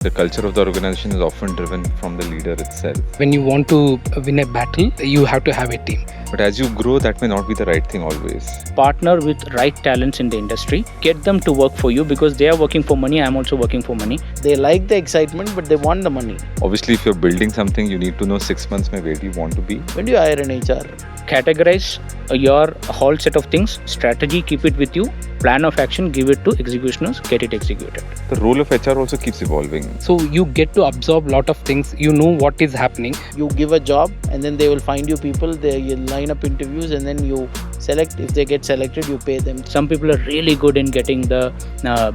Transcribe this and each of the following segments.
The culture of the organization is often driven from the leader itself. When you want to win a battle, you have to have a team. But as you grow, that may not be the right thing always. Partner with right talents in the industry. Get them to work for you because they are working for money. I'm also working for money. They like the excitement, but they want the money. Obviously, if you're building something, you need to know 6 months where do you want to be. When do you hire an HR? Categorize your whole set of things. Strategy, keep it with you. Plan of action, give it to executioners, get it executed. The role of HR also keeps evolving. So you get to absorb a lot of things. You know what is happening. You give a job and then they will find you people. You line up interviews and then you select. If they get selected, you pay them. Some people are really good in getting the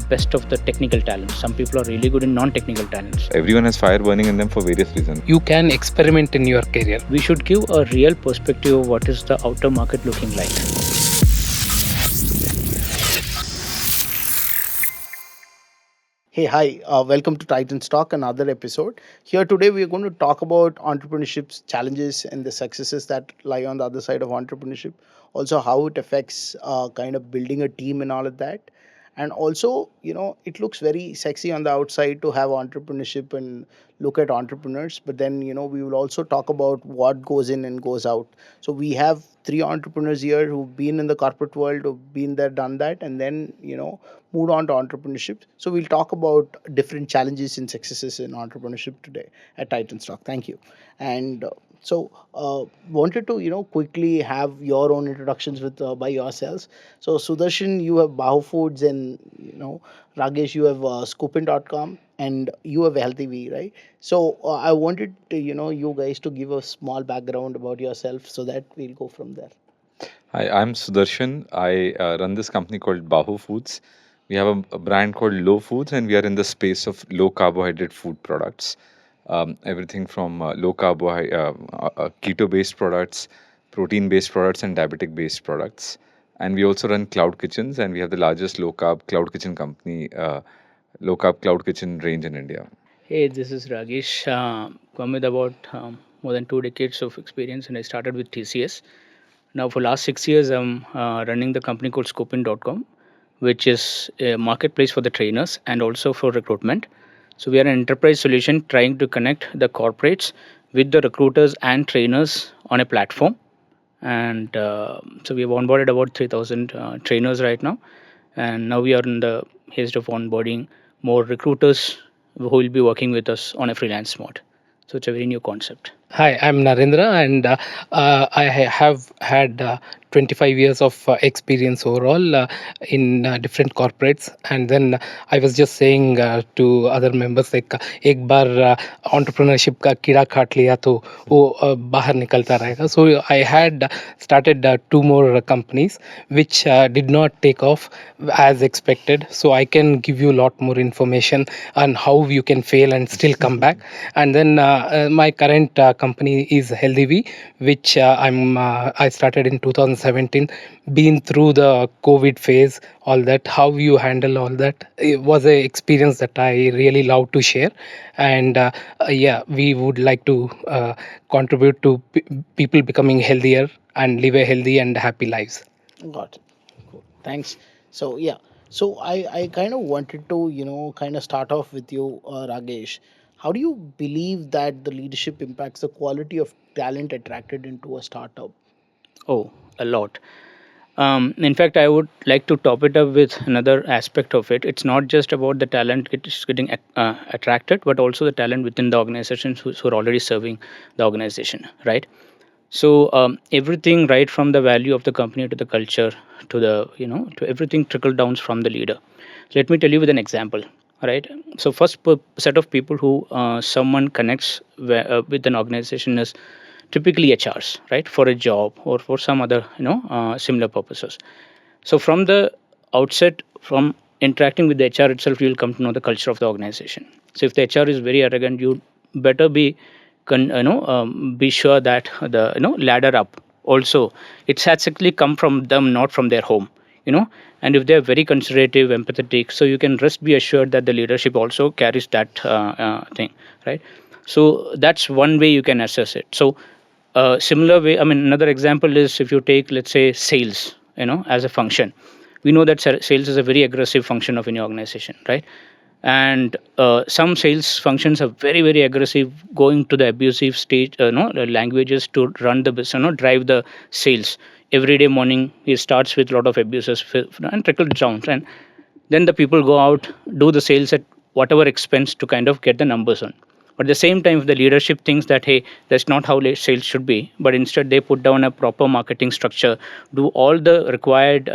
best of the technical talents. Some people are really good in non-technical talents. Everyone has fire burning in them for various reasons. You can experiment in your career. We should give a real perspective of what is the outer market looking like. Hey, hi, welcome to Titans Talk, another episode. Here today we are going to talk about entrepreneurship's challenges and the successes that lie on the other side of entrepreneurship. Also how it affects kind of building a team and all of that. And also, it looks very sexy on the outside to have entrepreneurship and look at entrepreneurs. But then, we will also talk about what goes in and goes out. So we have 3 entrepreneurs here who've been in the corporate world, who've been there, done that, and then, moved on to entrepreneurship. So we'll talk about different challenges and successes in entrepreneurship today at Titan Stock. Thank you. And wanted to quickly have your own introductions with by yourselves. So Sudarshan, you have Bajo Foods, and Ragesh, you have Scoopin.com, and you have Healthy V, right? So I wanted to, you guys to give a small background about yourself so that we'll go from there. Hi, I'm Sudarshan. I run this company called Bajo Foods. We have a brand called Low Foods, and we are in the space of low carbohydrate food products. Everything from low carbohydrate, keto-based products, protein-based products, and diabetic-based products. And we also run cloud kitchens, and we have the largest low-carb cloud kitchen company, low-carb cloud kitchen range in India. Hey, this is Ragesh. Come with about more than 2 decades of experience, and I started with TCS. Now, for last 6 years, I'm running the company called Scopin.com, which is a marketplace for the trainers and also for recruitment. So we are an enterprise solution trying to connect the corporates with the recruiters and trainers on a platform. And so we have onboarded about 3,000 trainers right now. And now we are in the haste of onboarding more recruiters who will be working with us on a freelance mode. So it's a very new concept. Hi, I'm Narendra, and I have had 25 years of experience overall in different corporates. And then I was just saying to other members, like एक बार entrepreneurship का कीड़ा काट लिया तो वो बाहर निकलता रहेगा. So I had started 2 more companies which did not take off as expected. So I can give you a lot more information on how you can fail and still come back. And then my current company is Healthy V, which I started in 2017. Been through the COVID phase, all that, how you handle all that. It was an experience that I really love to share. And we would like to contribute to people becoming healthier and live a healthy and happy lives. Got it. Cool. Thanks. So I kind of wanted to kind of start off with you, Ragesh. How do you believe that the leadership impacts the quality of talent attracted into a startup? Oh, a lot. In fact, I would like to top it up with another aspect of it. It's not just about the talent getting attracted, but also the talent within the organizations who are already serving the organization, right? So everything right from the value of the company to the culture to the to everything trickle downs from the leader. Let me tell you with an example, right? So first set of people who someone connects with an organization is typically HRs, right, for a job or for some other similar purposes. So from the outset, from interacting with the HR itself, you will come to know the culture of the organization. So if the HR is very arrogant, you better be be sure that the ladder up also it's has actually come from them, not from their home. And if they're very considerative, empathetic, so you can rest be assured that the leadership also carries that thing, right? So that's one way you can assess it. So similar way, I mean, another example is if you take, let's say, sales, as a function. We know that sales is a very aggressive function of any organization, right? And some sales functions are very very aggressive, going to the abusive stage, no languages to run the business, drive the sales. Every day morning he starts with a lot of abuses and trickle down, and then the people go out, do the sales at whatever expense to kind of get the numbers on. But at the same time, if the leadership thinks that, hey, that's not how sales should be, but instead they put down a proper marketing structure, do all the required,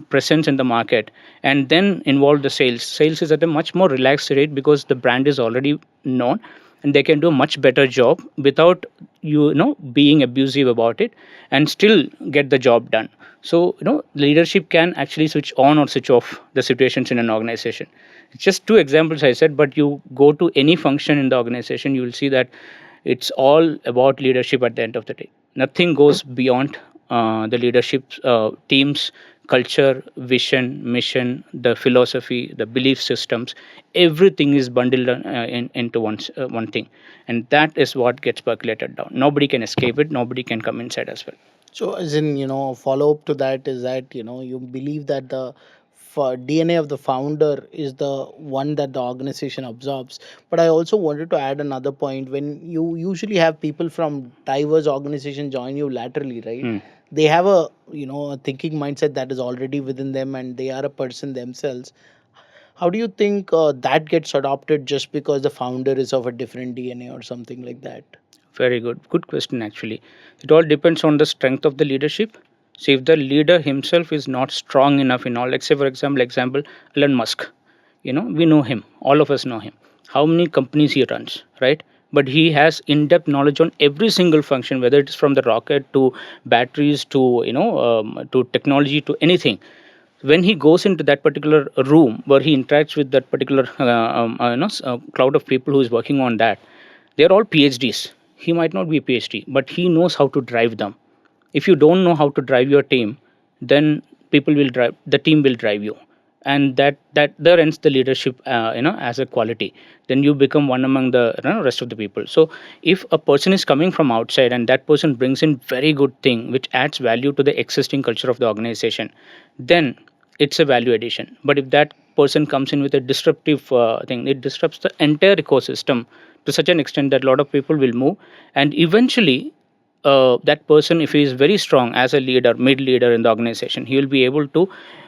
presence in the market, and then involve the sales. Sales is at a much more relaxed rate because the brand is already known, and they can do a much better job without being abusive about it, and still get the job done. So leadership can actually switch on or switch off the situations in an organization. It's just two examples I said, but you go to any function in the organization, you will see that it's all about leadership at the end of the day. Nothing goes beyond the leadership teams, culture, vision, mission, the philosophy, the belief systems. Everything is bundled into one thing, and that is what gets percolated down. Nobody can escape it. Nobody can come inside as well. So, as in, follow up to that is that, you believe that the DNA of the founder is the one that the organization absorbs. But I also wanted to add another point. When you usually have people from diverse organization join you laterally, right? Hmm. They have a thinking mindset that is already within them, and they are a person themselves. How do you think that gets adopted just because the founder is of a different DNA or something like that? Very good. Good question, actually. It all depends on the strength of the leadership. See, if the leader himself is not strong enough in all, let's say, for example, Elon Musk, we know him. All of us know him. How many companies he runs, right? But he has in-depth knowledge on every single function, whether it is from the rocket to batteries to, to technology to anything. When he goes into that particular room where he interacts with that particular cloud of people who is working on that, they're all PhDs. He might not be a PhD, but he knows how to drive them. If you don't know how to drive your team, then the team will drive you, and that there ends the leadership, as a quality. Then you become one among the rest of the people. So if a person is coming from outside and that person brings in very good thing which adds value to the existing culture of the organization, then it's a value addition. But if that person comes in with a disruptive thing, it disrupts the entire ecosystem to such an extent that a lot of people will move, and eventually that person, if he is very strong as a leader, mid leader in the organization, he will be able to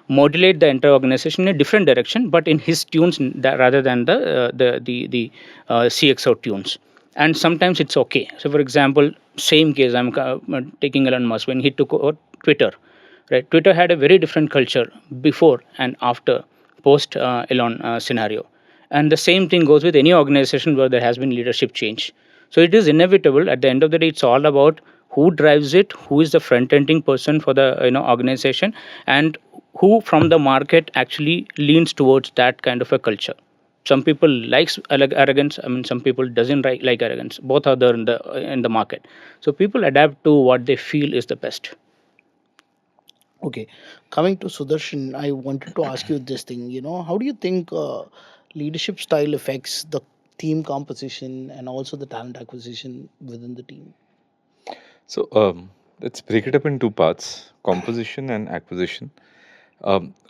modulate the entire organization in a different direction, but in his tunes, rather than the CXO tunes. And sometimes it's okay. So for example, same case, I'm taking Elon Musk. When he took over Twitter, right? Twitter had a very different culture before and after post Elon scenario. And the same thing goes with any organization where there has been leadership change. So it is inevitable. At the end of the day, it's all about who drives it, who is the front ending person for the organization, and who from the market actually leans towards that kind of a culture. Some people likes arrogance. I mean, some people doesn't like arrogance. Both are there in the market. So people adapt to what they feel is the best. Okay, coming to Sudarshan, I wanted to ask you this thing. How do you think leadership style affects the team composition and also the talent acquisition within the team? So let's break it up in two parts: composition and acquisition.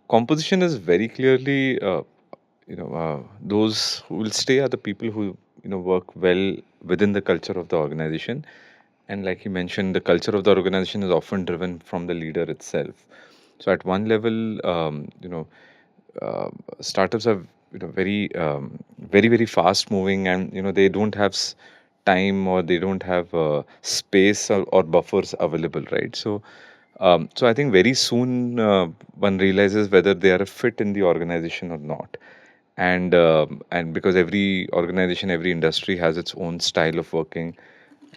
Composition is very clearly, those who will stay are the people who work well within the culture of the organization. And like you mentioned, the culture of the organization is often driven from the leader itself. So at one level, startups are very fast moving, and they don't have time, or they don't have space, or buffers available, right? So I think very soon one realizes whether they are a fit in the organization or not. And because every organization, every industry has its own style of working,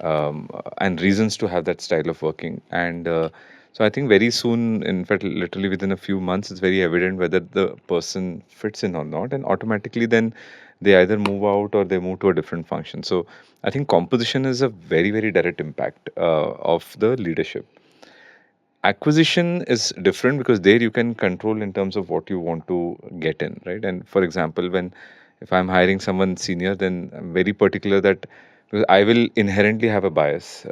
and reasons to have that style of working. And so I think very soon, in fact, literally within a few months, it's very evident whether the person fits in or not. And automatically, then they either move out or they move to a different function. So I think composition is a very direct impact of the leadership. Acquisition is different because there you can control in terms of what you want to get in, right? And for example, when if I'm hiring someone senior, then I'm very particular that because I will inherently have a bias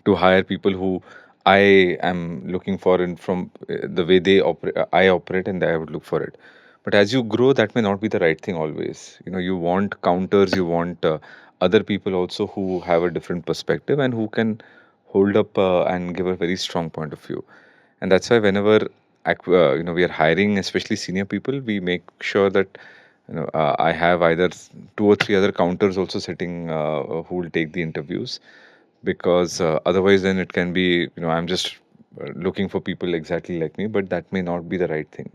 to hire people who I am looking for, and from the way I operate, and I would look for it. But as you grow, that may not be the right thing always. You want counters, you want other people also who have a different perspective and who can hold up and give a very strong point of view. And that's why whenever we are hiring, especially senior people, we make sure that I have either two or three other counters also sitting who will take the interviews, because otherwise then it can be, I'm just looking for people exactly like me, but that may not be the right thing.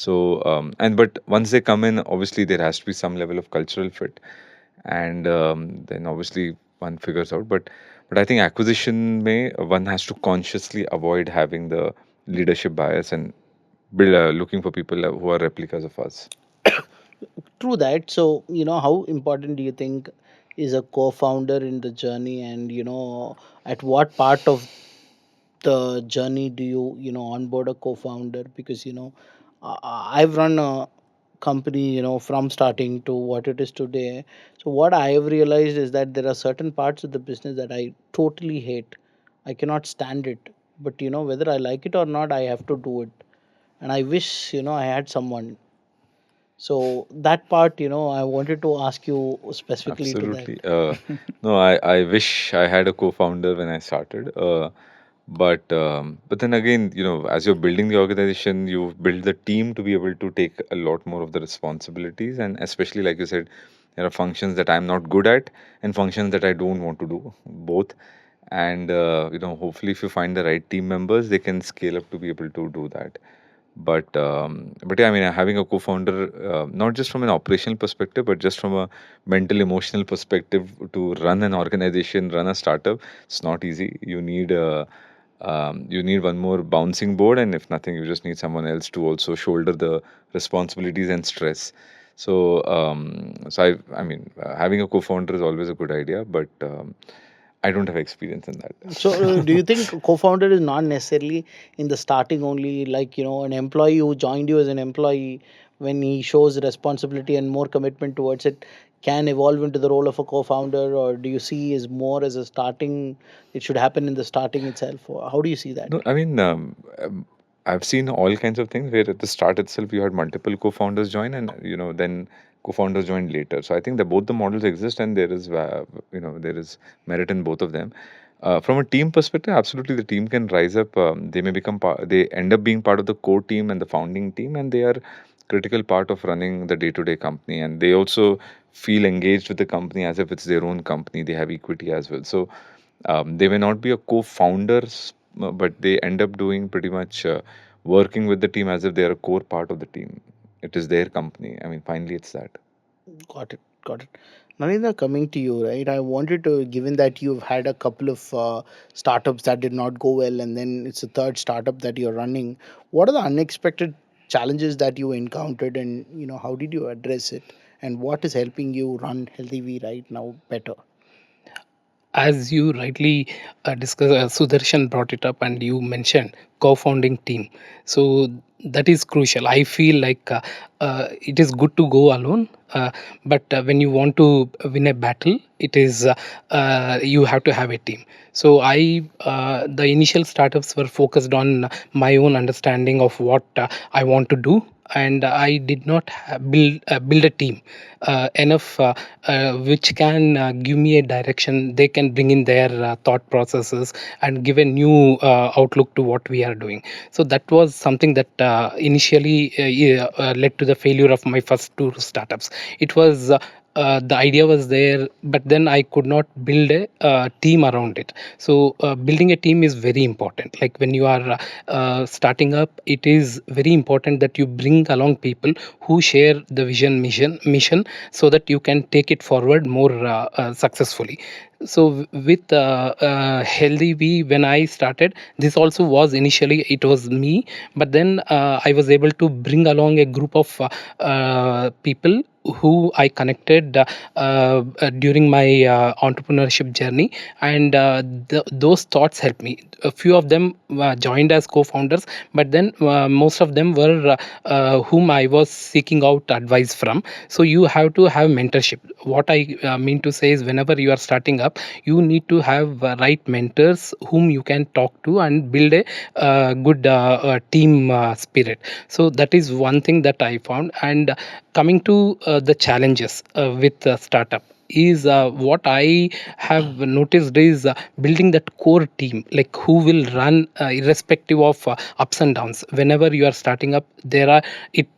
And but once they come in, obviously there has to be some level of cultural fit, and then obviously one figures out. But I think acquisition may one has to consciously avoid having the leadership bias and build looking for people who are replicas of us. True that. So, how important do you think is a co-founder in the journey, and at what part of the journey do you onboard a co-founder? Because I've run a company from starting to what it is today. So what I have realized is that there are certain parts of the business that I totally hate. I cannot stand it, but whether I like it or not, I have to do it. And I wish I had someone. So that part, I wanted to ask you specifically to that. Absolutely. No, I wish I had a co-founder when I started. But then again, as you're building the organization, you build the team to be able to take a lot more of the responsibilities, and especially like you said, there are functions that I'm not good at and functions that I don't want to do both. And hopefully, if you find the right team members, they can scale up to be able to do that. But yeah, I mean, having a co-founder, not just from an operational perspective, but just from a mental, emotional perspective, to run an organization, run a startup, it's not easy. You need one more bouncing board, and if nothing, you just need someone else to also shoulder the responsibilities and stress. I mean, having a co-founder is always a good idea, but I don't have experience in that. So, do you think co-founder is not necessarily in the starting only, like an employee who joined you as an employee, when he shows responsibility and more commitment towards it, can evolve into the role of a co-founder, or do you see is more as a starting? It should happen in the starting itself. Or how do you see that? No, I mean, I've seen all kinds of things where at the start itself you had multiple co-founders join, and then co-founders joined later. So I think that both the models exist, and there is merit in both of them. From a team perspective, absolutely, the team can rise up. They may become they end up being part of the core team and the founding team, and they are critical part of running the day-to-day company. And they also feel engaged with the company as if it's their own company. They have equity as well. So they may not be a co-founders, but they end up doing pretty much working with the team as if they are a core part of the team. It is their company. I mean, finally, it's that. Got it. Got it. Narendra, coming to you, right? I wanted to, given that you've had a couple of startups that did not go well, and then it's a third startup that you're running. What are the unexpected challenges that you encountered, and how did you address it? And what is helping you run Healthy V right now better? As you rightly discussed, Sudarshan brought it up, and you mentioned co-founding team. So that is crucial. I feel like it is good to go alone, but when you want to win a battle, it is you have to have a team. So the initial startups were focused on my own understanding of what I want to do, and I did not build a team enough which can give me a direction. They can bring in their thought processes and give a new outlook to what we are doing. So that was something that initially led to the failure of my first two startups. It was the idea was there, but then I could not build a team around it. So building a team is very important. Like when you are starting up, it is very important that you bring along people who share the vision, mission, so that you can take it forward more successfully. So with Healthy V, when I started, this also was initially it was me, but then I was able to bring along a group of people who I connected during my entrepreneurship journey, and those thoughts helped me. A few of them joined as co-founders, but then most of them were whom I was seeking out advice from. So you have to have mentorship. what I mean to say is, whenever you are starting up, you need to have right mentors whom you can talk to and build a good team spirit. So that is one thing that I found. And coming to the challenges with startup is, what I have noticed is building that core team, like who will run irrespective of ups and downs. Whenever you are starting up, there are, it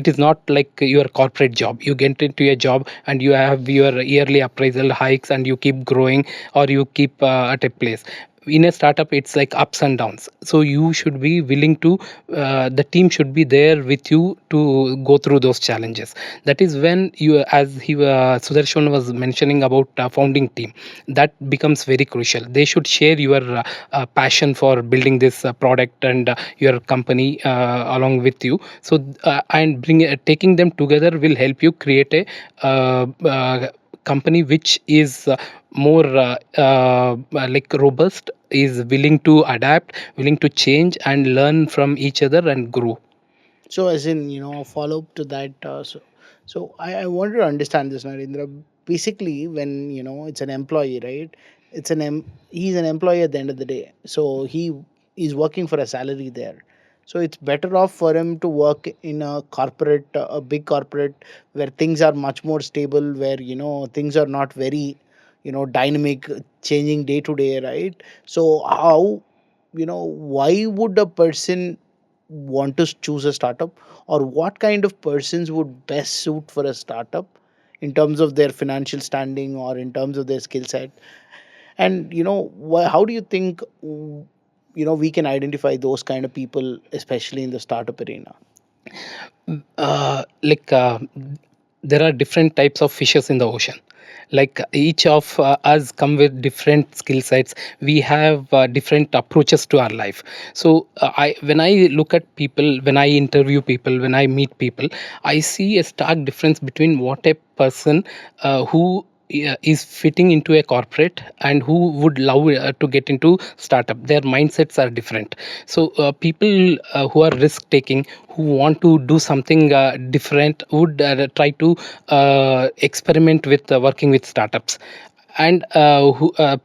is not like your corporate job. You get into a job and you have your yearly appraisal hikes and you keep growing, or you keep at a place. In a startup, it's like ups and downs, so you should be willing to, the team should be there with you to go through those challenges. That is when you, as Sudarshan was mentioning about founding team, that becomes very crucial. They should share your passion for building this product and your company along with you. So and taking them together will help you create a company which is more like robust, is willing to adapt, willing to change and learn from each other and grow. So, as in, follow up to that. So I wanted to understand this, Narendra. Basically, when it's an employee, right? He's an employee at the end of the day. So he is working for a salary there. So it's better off for him to work in a corporate, a big corporate, where things are much more stable, where things are not very, dynamic, changing day to day, right? So how, why would a person want to choose a startup, or what kind of persons would best suit for a startup in terms of their financial standing or in terms of their skill set? And how do you think we can identify those kind of people, especially in the startup arena? Like there are different types of fishes in the ocean. Like each of us come with different skill sets. We have different approaches to our life. So I when I look at people, when I interview people, when I meet people, I see a stark difference between what a person who is fitting into a corporate and who would love to get into startup. Their mindsets are different. So people who are risk taking, who want to do something different, would try to experiment with working with startups. And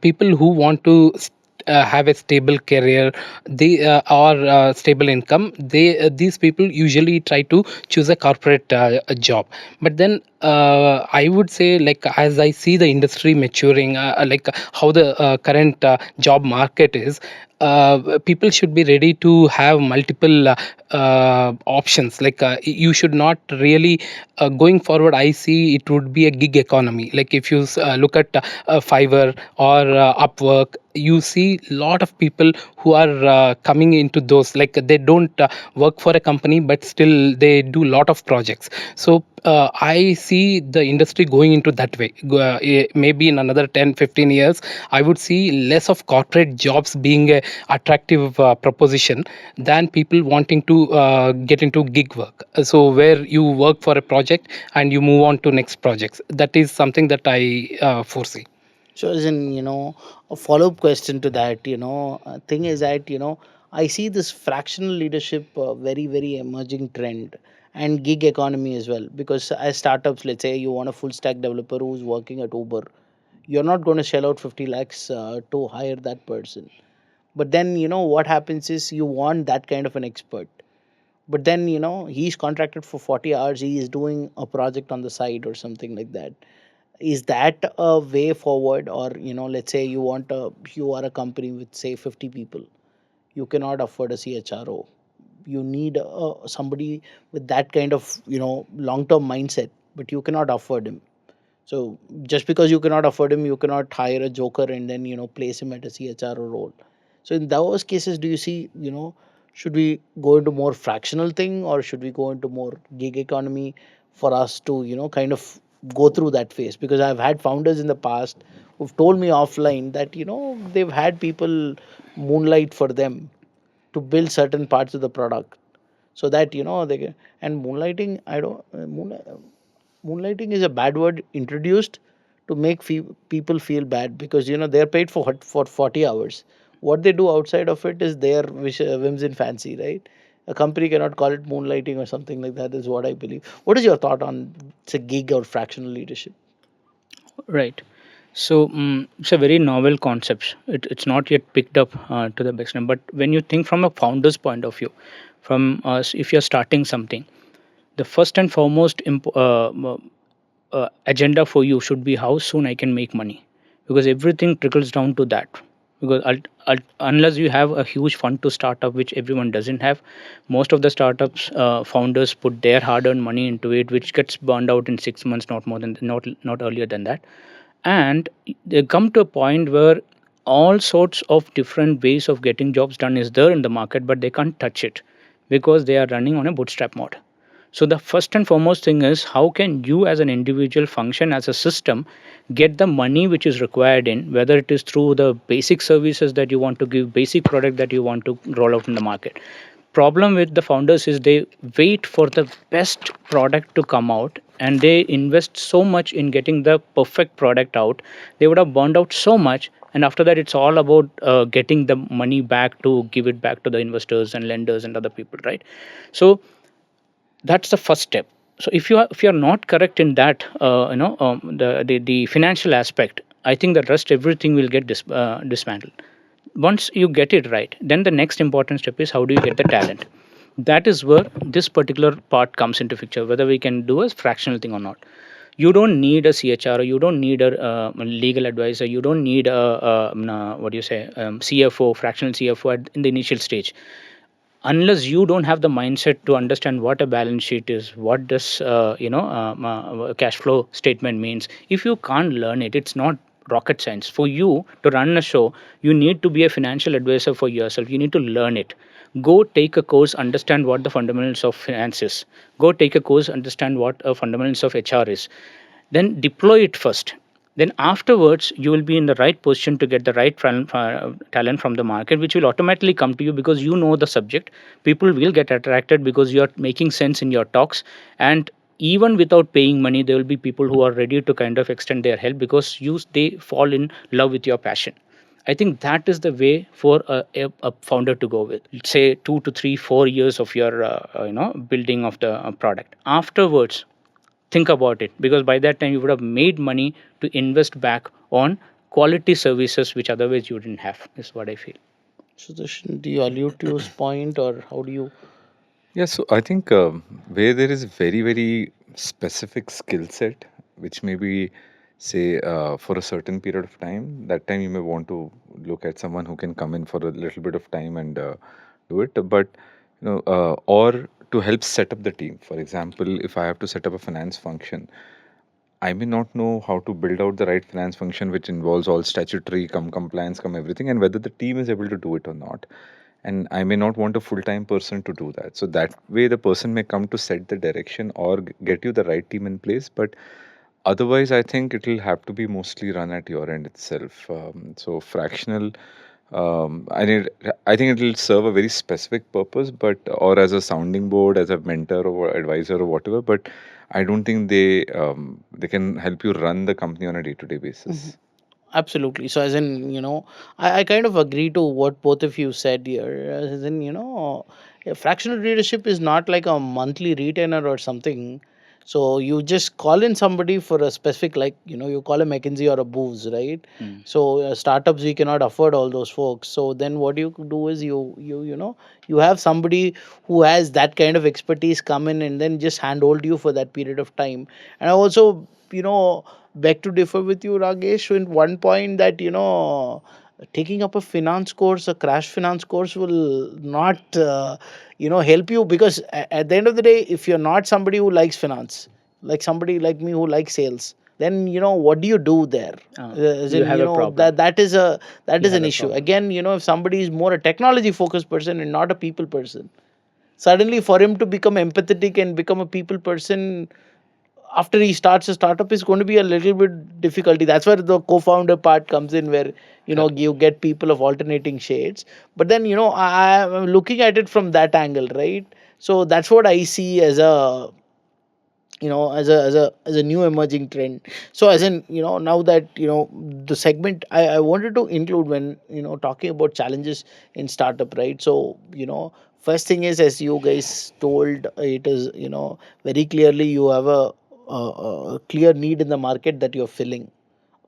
people who want to have a stable career, they or stable income, they these people usually try to choose a corporate job. But then I would say, like, as I see the industry maturing, like how the current job market is, people should be ready to have multiple options. Like you should not really going forward, I see it would be a gig economy. Like if you look at Fiverr or Upwork, you see lot of people who are coming into those, like they don't work for a company, but still they do lot of projects. So I see the industry going into that way. Maybe in another 10-15 years, I would see less of corporate jobs being a attractive proposition than people wanting to get into gig work. So where you work for a project and you move on to next projects. That is something that I foresee. So, as in, a follow up question to that, thing is that, I see this fractional leadership very, very emerging trend, and gig economy as well. Because as startups, let's say you want a full stack developer who's working at Uber, you're not going to shell out 50 lakhs to hire that person. But then, what happens is you want that kind of an expert. But then, he's contracted for 40 hours, he is doing a project on the side or something like that. Is that a way forward? Or let's say you are a company with say 50 people, you cannot afford a chro, you need somebody with that kind of long term mindset, but you cannot afford him. So just because you cannot afford him, you cannot hire a joker and then place him at a chro role. So in those cases, do you see, should we go into more fractional thing, or should we go into more gig economy for us to kind of go through that phase? Because I've had founders in the past who've told me offline that they've had people moonlight for them to build certain parts of the product, so that they can. And moonlighting, I don't moonlighting is a bad word introduced to make people feel bad, because they're paid for 40 hours. What they do outside of it is their whims and fancy, right? A company cannot call it moonlighting or something like that, is what I believe. What is your thought on, say, gig or fractional leadership? Right. So it's a very novel concept. It's not yet picked up to the extent. But when you think from a founder's point of view, from if you're starting something, the first and foremost agenda for you should be how soon I can make money, because everything trickles down to that. Because unless you have a huge fund to start up, which everyone doesn't have, most of the startups founders put their hard-earned money into it, which gets burned out in 6 months, not more than not earlier than that. And they come to a point where all sorts of different ways of getting jobs done is there in the market, but they can't touch it because they are running on a bootstrap mode. So the first and foremost thing is, how can you as an individual function as a system, get the money which is required in, whether it is through the basic services that you want to give, basic product that you want to roll out in the market. Problem with the founders is they wait for the best product to come out, and they invest so much in getting the perfect product out. They would have burned out so much, and after that it's all about getting the money back to give it back to the investors and lenders and other people, right? So that's the first step. So if you're not correct in that, the financial aspect, I think the rest everything will get dismantled. Once you get it right, then the next important step is, how do you get the talent? That is where this particular part comes into picture, whether we can do a fractional thing or not. You don't need a chr, you don't need a legal advisor, you don't need what do you say, cfo, fractional cfo in the initial stage. Unless you don't have the mindset to understand what a balance sheet is, what does cash flow statement means, if you can't learn it, it's not rocket science for you to run a show. You need to be a financial advisor for yourself, you need to learn it. Go take a course, understand what the fundamentals of finance is. Go take a course, understand what a fundamentals of hr is. Then deploy it first. Then afterwards you will be in the right position to get the right talent from the market, which will automatically come to you because you know the subject. People will get attracted because you are making sense in your talks. And even without paying money, there will be people who are ready to kind of extend their help because they fall in love with your passion. I think that is the way for a founder to go with. Say 2 to 3, 4 years of your building of the product. Afterwards, think about it, because by that time you would have made money to invest back on quality services which otherwise you didn't have, is what I feel. So, do you allude to his point, or how do you? Yeah, so I think where there is very, very specific skill set, which may be, say, for a certain period of time, that time you may want to look at someone who can come in for a little bit of time and do it. But, or to help set up the team. For example, if I have to set up a finance function, I may not know how to build out the right finance function, which involves all statutory, come compliance, come everything, and whether the team is able to do it or not. And I may not want a full time person to do that. So that way, the person may come to set the direction or get you the right team in place. But otherwise, I think it will have to be mostly run at your end itself. So fractional. I think it will serve a very specific purpose, but or as a sounding board, as a mentor or advisor or whatever. But I don't think they can help you run the company on a day-to-day basis. Absolutely. So, as in, I kind of agree to what both of you said here. As in, fractional leadership is not like a monthly retainer or something. So, you just call in somebody for a specific, like, you call a McKinsey or a Booz, right? Mm. So, startups, we cannot afford all those folks. So, then what you could do is you have somebody who has that kind of expertise come in and then just handhold you for that period of time. And I also, beg to differ with you, Ragesh, in one point that taking up a finance course, a crash finance course, will not help you, because at the end of the day, if you're not somebody who likes finance, like somebody like me who likes sales, then what do you do there? As You in, have a problem. that is You an have a issue. problem. Again, if somebody is more a technology focused person and not a people person, suddenly for him to become empathetic and become a people person after he starts a startup is going to be a little bit difficulty. That's where the co-founder part comes in, where Correct. you get people of alternating shades. But then I'm looking at it from that angle, right? So that's what I see as a as a new emerging trend. So as in, now that the segment I wanted to include when talking about challenges in startup, right? So first thing is, as you guys told, it is very clearly you have a clear need in the market that you're filling.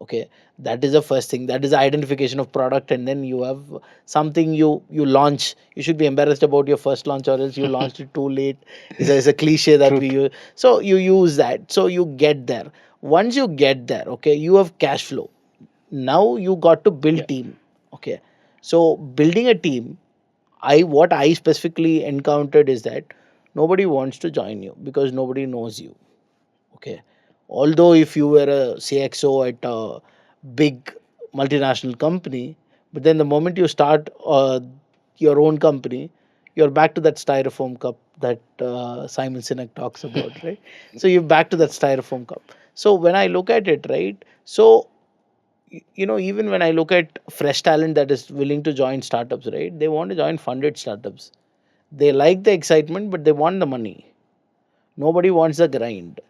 Okay, that is the first thing. That is the identification of product, and then you have something you launch. You should be embarrassed about your first launch, or else you launched it too late. Is a cliche that we Truth. use. So you use that. So you get there. Once you get there, okay, you have cash flow. Now you got to Yeah. build team. Okay, so building a team, I what I specifically encountered is that nobody wants to join you because nobody knows you. Okay, although if you were a CXO at a big multinational company, but then the moment you start your own company, you're back to that styrofoam cup that Simon Sinek talks about, right? So you're back to that styrofoam cup. So when I look at it, right, so even when I look at fresh talent that is willing to join startups, right, they want to join funded startups. They like the excitement, but they want the money. Nobody wants the grind.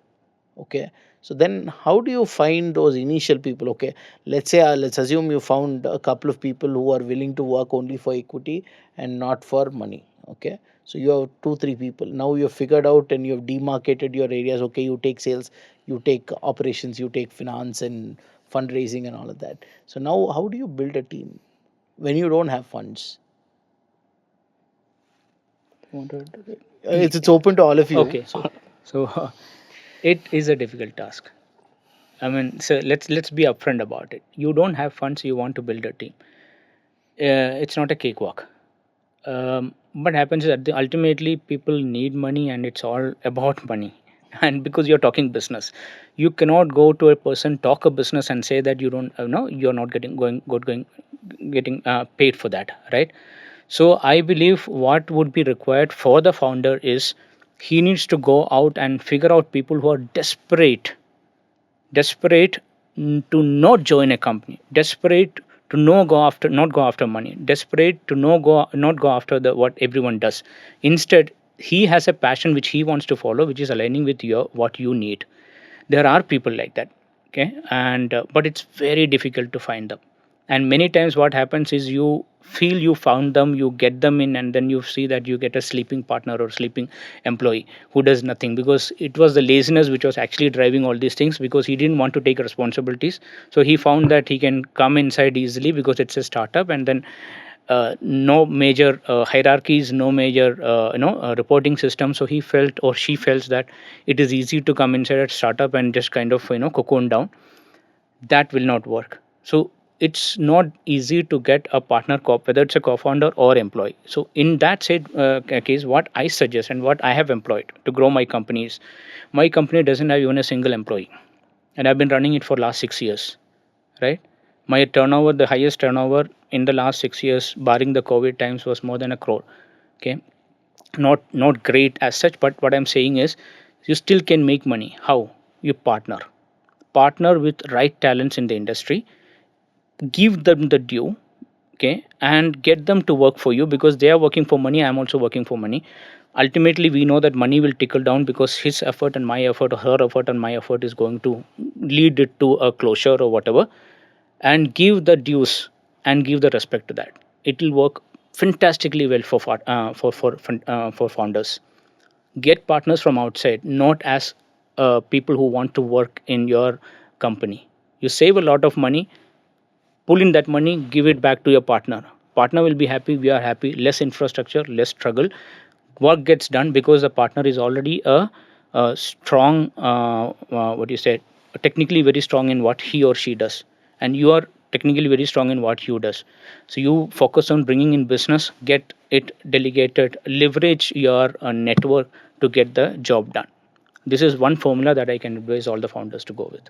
Okay, so then how do you find those initial people? Okay, let's assume you found a couple of people who are willing to work only for equity and not for money. Okay, so you have two three people. Now you've figured out and you've demarcated your areas. Okay, you take sales, you take operations, you take finance and fundraising and all of that. So now how do you build a team when you don't have funds? You want to- Ye- it's open to all of you, Okay. so So it is a difficult task. I mean, so let's be upfront about it. You don't have funds. You want to build a team. It's not a cakewalk. What happens is that ultimately people need money, and it's all about money. And because you're talking business, you cannot go to a person, talk a business, and say that you don't no, you're not getting paid for that, right? So I believe what would be required for the founder is he needs to go out and figure out people who are desperate to not join a company, desperate to no go after not go after money, desperate to no go not go after the what everyone does. Instead, he has a passion which he wants to follow, which is aligning with your what you need. There are people like that. Okay, and but it's very difficult to find them. And many times what happens is you feel you found them, you get them in, and then you see that you get a sleeping partner or sleeping employee who does nothing, because it was the laziness which was actually driving all these things, because he didn't want to take responsibilities. So he found that he can come inside easily because it's a startup, and then no major hierarchies, no major reporting system. So he felt or she felt that it is easy to come inside a startup and just kind of cocoon down. That will not work. So it's not easy to get a partner whether it's a co-founder or employee. So in that said case, what I suggest and what I have employed to grow my company is, my company doesn't have even a single employee, and I've been running it for last 6 years, right? My turnover, the highest turnover in the last 6 years, barring the COVID times, was more than a crore. Okay, not great as such, but what I'm saying is, you still can make money. How? You partner with right talents in the industry, give them the due, okay, and get them to work for you, because they are working for money. I'm also working for money. Ultimately, we know that money will trickle down, because his effort and my effort, or her effort and my effort, is going to lead it to a closure or whatever. And give the dues and give the respect to that. It will work fantastically well for founders. Get partners from outside, not as people who want to work in your company. You save a lot of money. Pull in that money, give it back to your partner. Partner will be happy, we are happy. Less infrastructure, less struggle. Work gets done because the partner is already a strong, what you say, technically very strong in what he or she does, and you are technically very strong in what you does. So you focus on bringing in business, get it delegated, leverage your network to get the job done. This is one formula that I can advise all the founders to go with.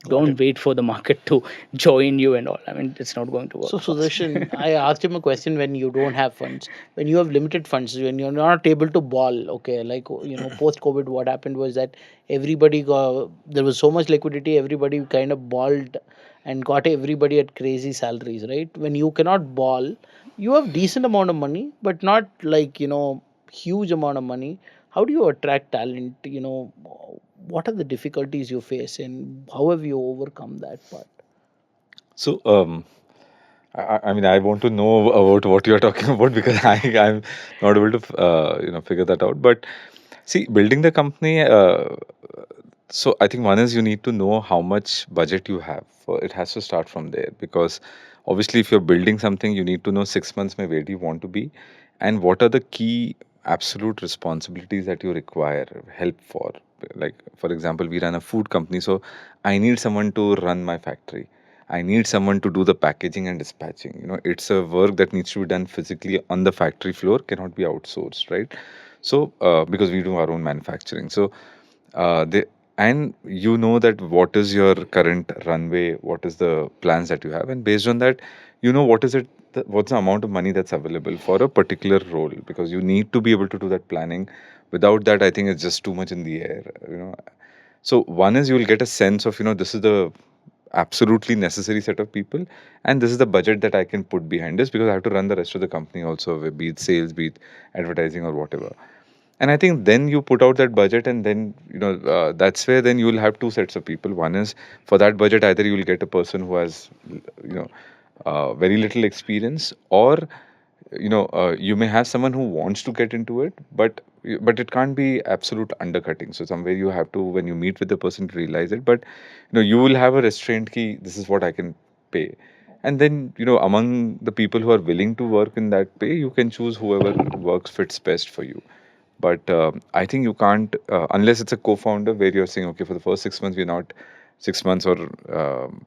got it. Don't wait for the market to join you and all. I mean, it's not going to So work fast. Sudarshan, I asked him a question. When you don't have funds, when you have limited funds, when you're not able to ball, okay, like post COVID, what happened was that everybody got, there was so much liquidity, everybody kind of balled and got everybody at crazy salaries, right? When you cannot ball, you have decent amount of money, but not like huge amount of money. How do you attract talent? What are the difficulties you face, and how have you overcome that part? So, I mean, I want to know about what you're talking about because I'm not able to, figure that out. But see, building the company, So I think one is you need to know how much budget you have. It has to start from there, because obviously if you're building something, you need to know 6 months where do you want to be, and what are the key absolute responsibilities that you require help for. Like for example, we run a food company, so I need someone to run my factory. I need someone to do the packaging and dispatching. It's a work that needs to be done physically on the factory floor, cannot be outsourced, right? So because we do our own manufacturing, so they and you know that what is your current runway, what is the plans that you have, and based on that, what is it, what's the amount of money that's available for a particular role, because you need to be able to do that planning. Without that, I think it's just too much in the air. So one is you'll get a sense of, this is the absolutely necessary set of people, and this is the budget that I can put behind this, because I have to run the rest of the company also, be it sales, be it advertising or whatever. And I think then you put out that budget, and then that's where then you will have two sets of people. One is for that budget, either you will get a person who has you know very little experience, or you may have someone who wants to get into it, but it can't be absolute undercutting. So somewhere you have to, when you meet with the person, to realize it. But you will have a restraint key, this is what I can pay. And then among the people who are willing to work in that pay, you can choose whoever works fits best for you. But I think you can't, unless it's a co-founder where you're saying, okay, for the first 6 months, we're not 6 months or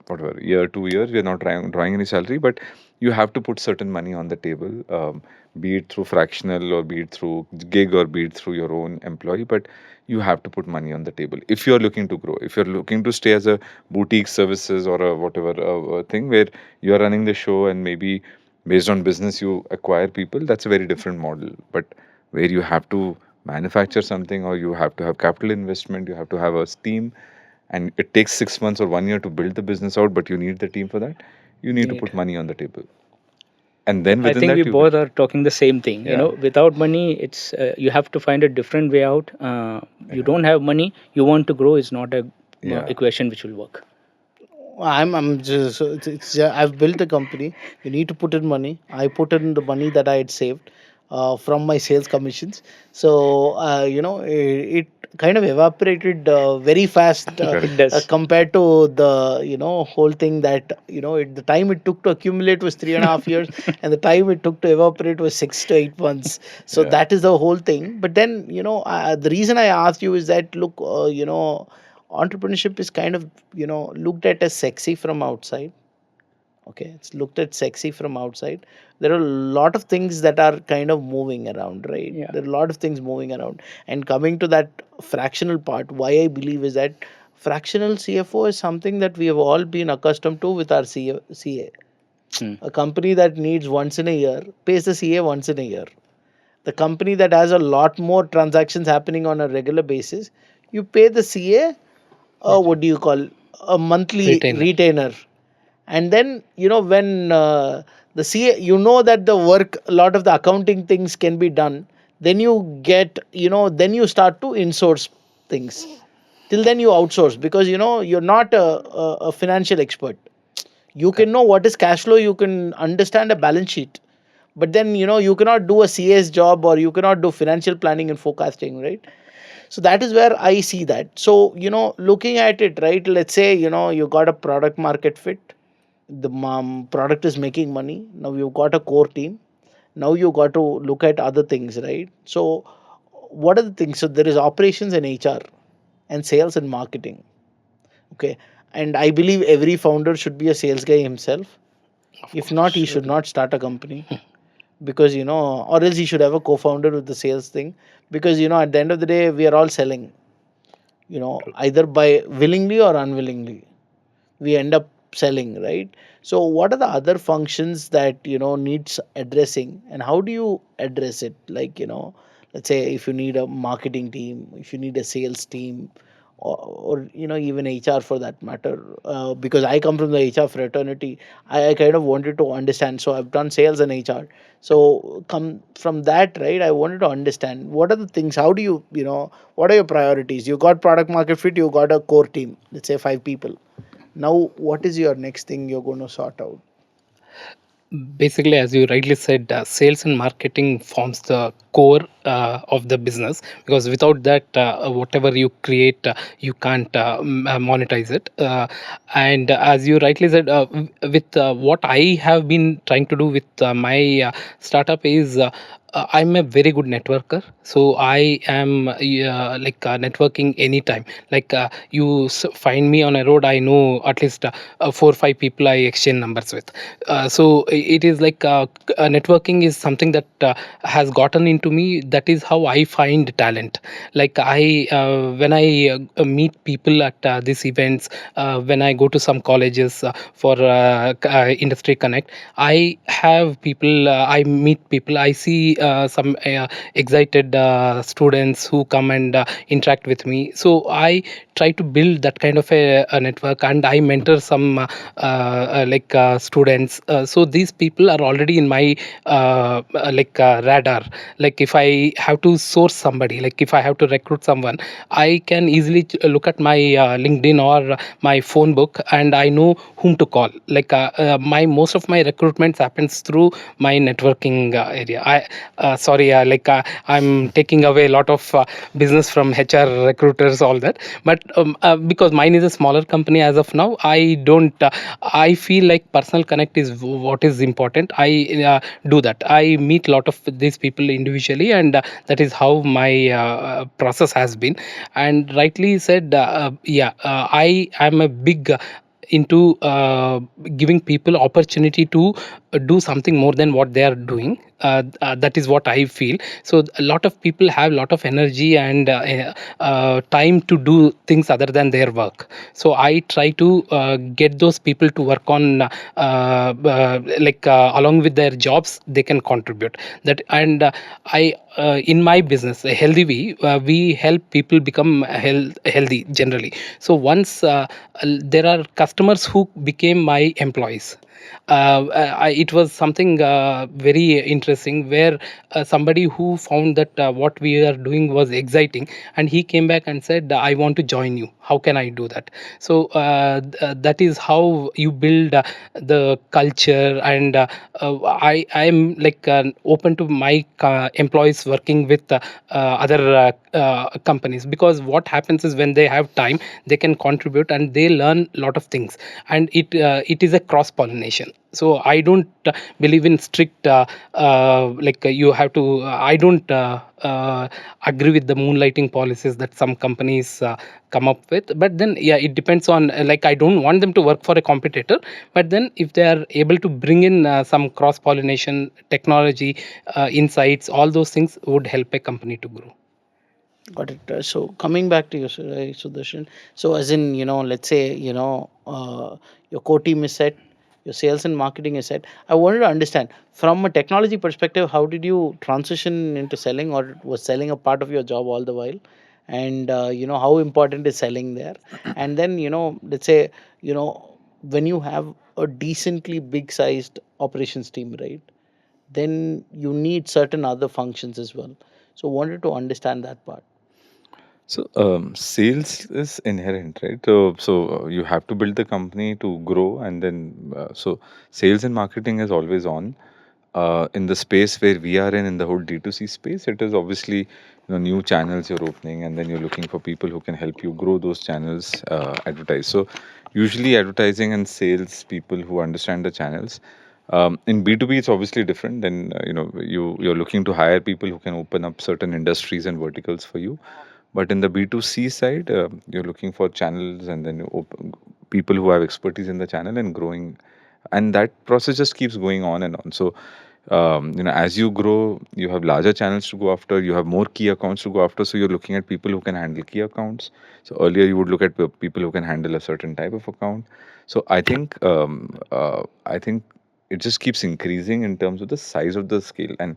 whatever, year, 2 years, we're not drawing any salary, but you have to put certain money on the table, be it through fractional, or be it through gig, or be it through your own employee. But you have to put money on the table if you're looking to grow. If you're looking to stay as a boutique services or a whatever thing where you're running the show, and maybe based on business you acquire people, that's a very different model. But where you have to manufacture something, or you have to have capital investment, you have to have a team, and it takes 6 months or 1 year to build the business out, but you need the team for that, you need to Need. put money on the table. And then I within think we that you can, both are talking the same thing. You yeah, know, without money, it's you have to find a different way out. You yeah, don't have money, you want to grow is not a yeah, equation which will work. I'm just so I've built a company. You need to put in money. I put in the money that I had saved from my sales commissions. So it kind of evaporated very fast correct, It does. compared to the whole thing that the time it took to accumulate was 3.5 years, and the time it took to evaporate was 6 to 8 months. So yeah, that is the whole thing. But then the reason I asked you is that look, entrepreneurship is kind of looked at as sexy from outside. Okay, it's looked at sexy from outside. There are a lot of things that are kind of moving around, right? Yeah. There are a lot of things moving around. And coming to that fractional part, why I believe is that fractional CFO is something that we have all been accustomed to with our CA. Hmm. A company that needs once in a year pays the CA once in a year. The company that has a lot more transactions happening on a regular basis, you pay the CA, what do you call, a monthly Retainer. retainer. And then when the CA, that the work, a lot of the accounting things can be done, then you get, then you start to insource things. Till then you outsource, because you're not a financial expert. You can know what is cash flow, you can understand a balance sheet, but then you cannot do a CS job, or you cannot do financial planning and forecasting, right? So that is where I see that. So looking at it, right, let's say you got a product market fit, the product is making money, now you've got a core team, now you got to look at other things, right? So what are the things? So there is operations and HR and sales and marketing. Okay, and I believe every founder should be a sales guy himself. Of If not, he course. should not start a company, because or else he should have a co-founder with the sales thing, because at the end of the day we are all selling, True. either by willingly or unwillingly we end up selling, right? So what are the other functions that needs addressing, and how do you address it? Like let's say if you need a marketing team, if you need a sales team, or even HR for that matter, because I come from the HR fraternity, I kind of wanted to understand. So I've done sales and HR. So come from that, right? I wanted to understand what are the things, how do you, what are your priorities? You got product market fit, you got a core team, let's say 5 people. Now what is your next thing you're going to sort out? Basically, as you rightly said, sales and marketing forms the core of the business, because without that, whatever you create, you can't monetize it. And as you rightly said, with what I have been trying to do with my startup is, I'm a very good networker, so I am networking anytime. Like you find me on a road, I know at least 4 or 5 people I exchange numbers with. So it is like networking is something that has gotten into me. That is how I find talent. Like I when I meet people at these events, when I go to some colleges for industry connect, I have people, I meet people, I see some excited students who come and interact with me. So I try to build that kind of a network, and I mentor some students. So these people are already in my radar. Like if I have to source somebody, like if I have to recruit someone, I can easily look at my LinkedIn or my phone book, and I know whom to call. Like my most of my recruitments happens through my networking area. I'm taking away a lot of business from HR recruiters, all that. But because mine is a smaller company as of now, I don't I feel like personal connect is what is important. I do that. I meet a lot of these people individually, and that is how my process has been. And rightly said, I am a big into giving people opportunity to do something more than what they are doing. That is what I feel. So a lot of people have a lot of energy and time to do things other than their work. So I try to get those people to work on along with their jobs, they can contribute that. And I in my business, a healthy way, we help people become healthy generally. So once there are customers who became my employees. It was something very interesting, where somebody who found that what we are doing was exciting, and he came back and said, I want to join you, how can I do that? So that is how you build the culture. And I am like open to my employees working with other companies, because what happens is when they have time, they can contribute and they learn a lot of things, and it is a cross pollination. So I don't believe in strict you have to I don't agree with the moonlighting policies that some companies come up with. But then yeah, it depends on I don't want them to work for a competitor, but then if they are able to bring in some cross pollination technology, insights, all those things would help a company to grow. Got it. So coming back to you, Sudarshan. So as in, let's say, your core team is set, your sales and marketing is set. I wanted to understand from a technology perspective, how did you transition into selling, or was selling a part of your job all the while? And how important is selling there? And then, let's say, when you have a decently big sized operations team, right? Then you need certain other functions as well. So wanted to understand that part. So, sales is inherent, right? So you have to build the company to grow, and then sales and marketing is always on. In the space where we are in the whole D2C space, it is obviously new channels you're opening, and then you're looking for people who can help you grow those channels, advertise. So, usually advertising and sales people who understand the channels. In B2B, it's obviously different. Then you're looking to hire people who can open up certain industries and verticals for you. But in the B2C side, you're looking for channels, and then you open people who have expertise in the channel and growing, and that process just keeps going on and on. So, as you grow, you have larger channels to go after, you have more key accounts to go after. So you're looking at people who can handle key accounts. So earlier you would look at people who can handle a certain type of account. So I think it just keeps increasing in terms of the size of the scale. And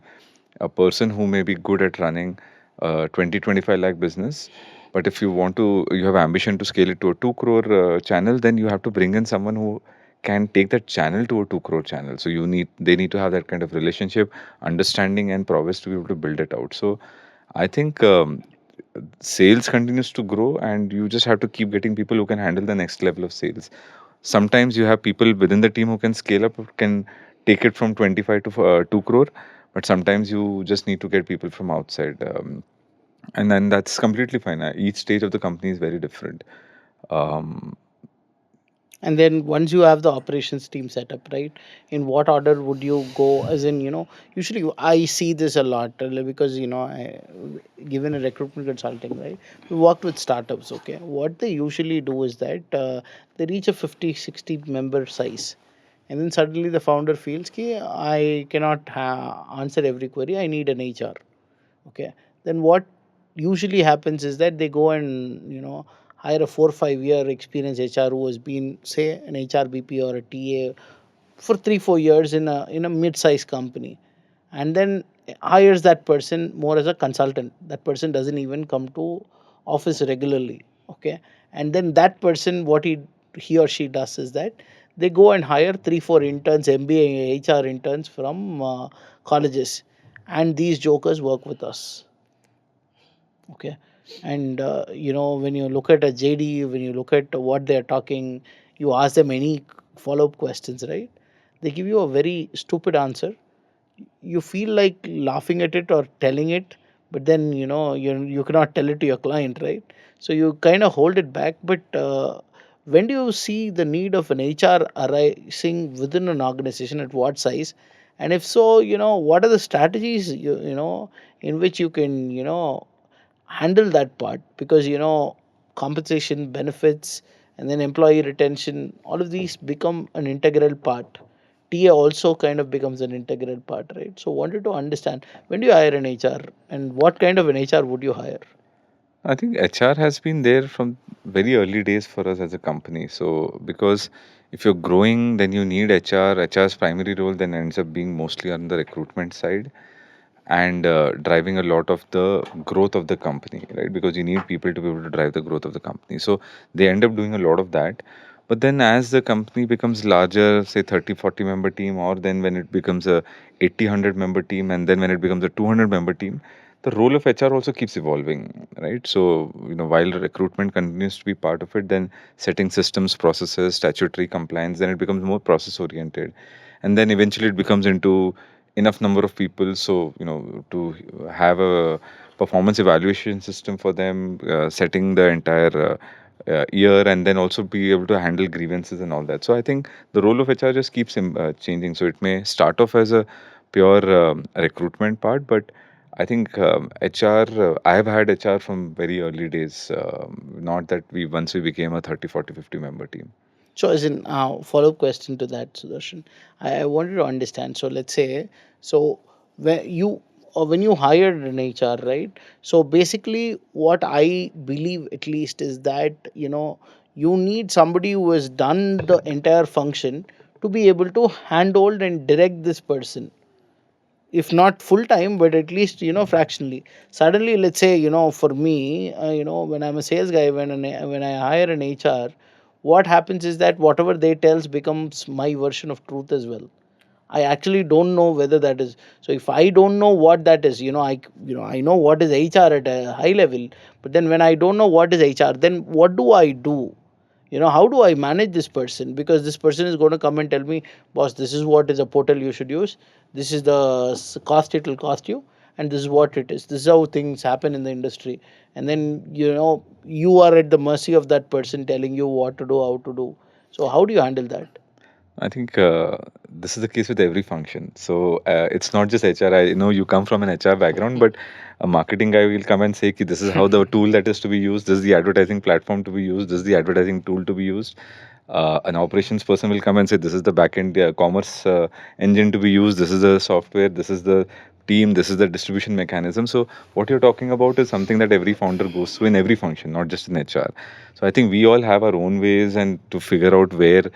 a person who may be good at running 20-25 lakh business, but if you have ambition to scale it to a 2 crore channel, then you have to bring in someone who can take that channel to a 2 crore channel. So they need to have that kind of relationship, understanding, and prowess to be able to build it out. So I think sales continues to grow, and you just have to keep getting people who can handle the next level of sales. Sometimes you have people within the team who can scale up, who can take it from 25 to 2 crore, but sometimes you just need to get people from outside, and then that's completely fine. Each stage of the company is very different. um, And then once you have the operations team set up, right, in what order would you go? As in, usually I see this a lot, because given a recruitment consulting, right, we worked with startups. Okay, what they usually do is that they reach a 50, 60 member size, and then suddenly the founder feels ki I cannot answer every query, I need an HR. Okay, then what usually happens is that they go and hire a 4 or 5 year experienced HR who has been, say, an HRBP or a TA for 3 4 years in a mid-sized company, and then hires that person more as a consultant. That person doesn't even come to office regularly. Okay, and then that person, what he or she does is that they go and hire 3 4 interns, MBA HR interns from colleges, and these jokers work with us. Okay, and when you look at a JD, when you look at what they're talking, you ask them any follow-up questions, right, they give you a very stupid answer. You feel like laughing at it or telling it, but then you cannot tell it to your client, right? So you kind of hold it back. But when do you see the need of an HR arising within an organization, at what size? And if so, what are the strategies in which you can handle that part? Because compensation, benefits, and then employee retention, all of these become an integral part. TA also kind of becomes an integral part, right? So wanted to understand, when do you hire an HR, and what kind of an HR would you hire? I think HR has been there from very early days for us as a company. So because if you're growing, then you need HR. HR's primary role then ends up being mostly on the recruitment side and driving a lot of the growth of the company, right? Because you need people to be able to drive the growth of the company. So they end up doing a lot of that. But then as the company becomes larger, say 30, 40 member team, or then when it becomes a 80, 100 member team, and then when it becomes a 200 member team, the role of HR also keeps evolving, right? So, while recruitment continues to be part of it, then setting systems, processes, statutory compliance, then it becomes more process oriented. And then eventually it becomes into enough number of people, so to have a performance evaluation system for them, setting the entire year, and then also be able to handle grievances and all that. So I think the role of HR just keeps changing. So it may start off as a pure recruitment part, but I think HR, I have had HR from very early days, not that once we became a 30, 40, 50 member team. So, as in follow-up question to that, Sudarshan, I wanted to understand. So, let's say, so when you hired an HR, right? So, basically, what I believe at least is that you need somebody who has done the entire function to be able to handhold and direct this person, if not full time, but at least fractionally. Suddenly, let's say, for me, when I'm a sales guy, when I hire an HR, what happens is that whatever they tells becomes my version of truth as well. I actually don't know whether that is so. If I don't know what that is, I know what is HR at a high level, but then when I don't know what is HR, then what do I do? How do I manage this person? Because this person is going to come and tell me, boss, this is what is a portal you should use, this is the cost it will cost you, and this is what it is, this is how things happen in the industry. And then you are at the mercy of that person telling you what to do, how to do. So how do you handle that? I think this is the case with every function. So it's not just HR. I know you come from an HR background, but a marketing guy will come and say, "Ki this is how the tool that is to be used. This is the advertising platform to be used. This is the advertising tool to be used." An operations person will come and say, "This is the backend commerce engine to be used. This is the software. This is the team. This is the distribution mechanism." So what you're talking about is something that every founder goes through in every function, not just in HR. So I think we all have our own ways and to figure out where.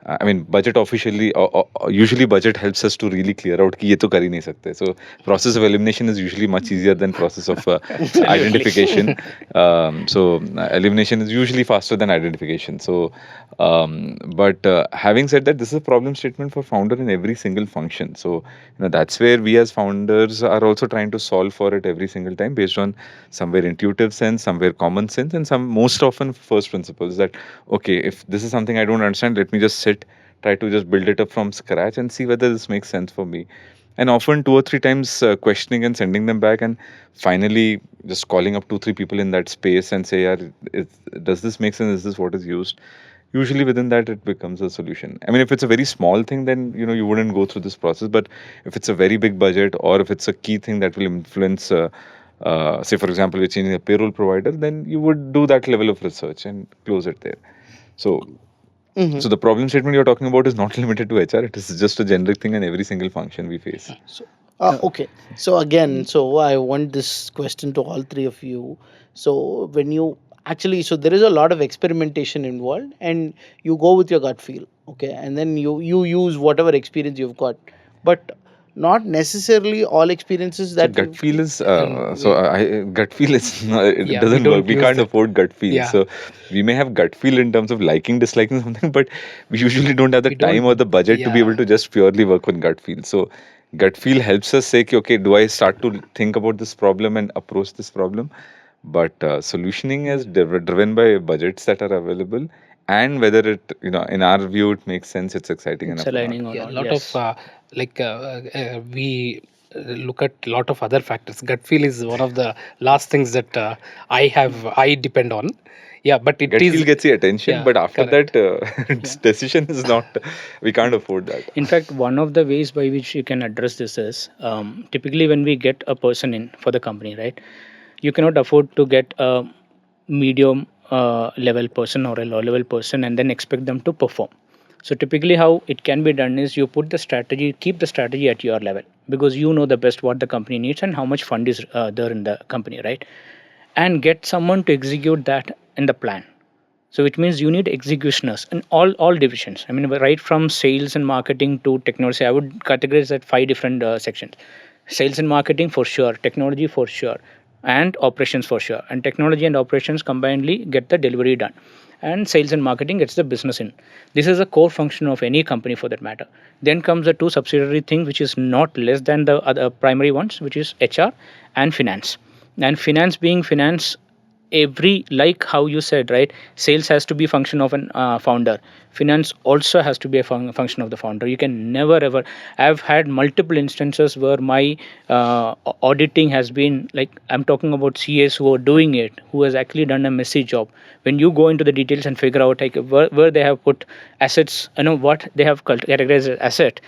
I mean, budget officially, usually budget helps us to really clear out कि ये तो कर ही नहीं सकते. So process of elimination is usually much easier than process of Absolutely. identification. So elimination is usually faster than identification. So, but having said that, this is a problem statement for founder in every single function. So that's where we as founders are also trying to solve for it every single time based on somewhere intuitive sense, somewhere common sense, and some most often first principles that okay, if this is something I don't understand, let me just sit, try to just build it up from scratch and see whether this makes sense for me. And often 2 or 3 times questioning and sending them back, and finally just calling up 2 3 people in that space and say, yeah, does this make sense? Is this what is used? Usually within that it becomes a solution. I mean, if it's a very small thing, then you wouldn't go through this process. But if it's a very big budget, or if it's a key thing that will influence, say for example, you're changing a payroll provider, then you would do that level of research and close it there. So Mhm. so the problem statement you're talking about is not limited to HR. It is just a generic thing in every single function we face. So, okay. So again, so I want this question to all three of you. So when you actually, so there is a lot of experimentation involved, and you go with your gut feel, okay, and then you use whatever experience you've got, but not necessarily all experiences So that gut you. feel is And gut feel is not, it yeah, we doesn't work. don't We use can't that. afford gut feel. Yeah, So we may have gut feel in terms of liking, disliking something, but we usually don't have the we don't. time or the budget to be able Yeah, to just purely work on gut feel. So gut feel helps us say, "Ki, okay, do I start to think about this problem and approach this problem?" But solutioning is driven by budgets that are available, and whether it, in our view, it makes sense, it's exciting It's enough or not. aligning or yeah. A not. lot of Yes. we look at a lot of other factors. Gut feel is one of the last things that I depend on. Yeah, but it Gut feel is. gets the attention, Yeah, but after that, correct. decision is not. We can't afford that. In fact, one of the ways by which you can address this is, typically when we get a person in for the company, right? You cannot afford to get a medium level person or a low level person and then expect them to perform. So typically how it can be done is you put the strategy, keep the strategy at your level, because you know the best what the company needs and how much fund is there in the company, right? And get someone to execute that in the plan. So which means you need executioners in all divisions. I mean, right from sales and marketing to technology, I would categorize that 5 different sections. Sales and marketing for sure, technology for sure, and operations for sure. And technology and operations combinedly get the delivery done, and sales and marketing gets the business in. This is a core function of any company for that matter. Then comes the two subsidiary things, which is not less than the other primary ones, which is HR and finance. And finance being finance, every, like how you said, right, sales has to be function of an founder, finance also has to be a function of the founder. You can never ever, I've had multiple instances where my auditing has been like, I'm talking about CAs who are doing it, who has actually done a messy job. When you go into the details and figure out like where they have put assets, what they have categorized as asset,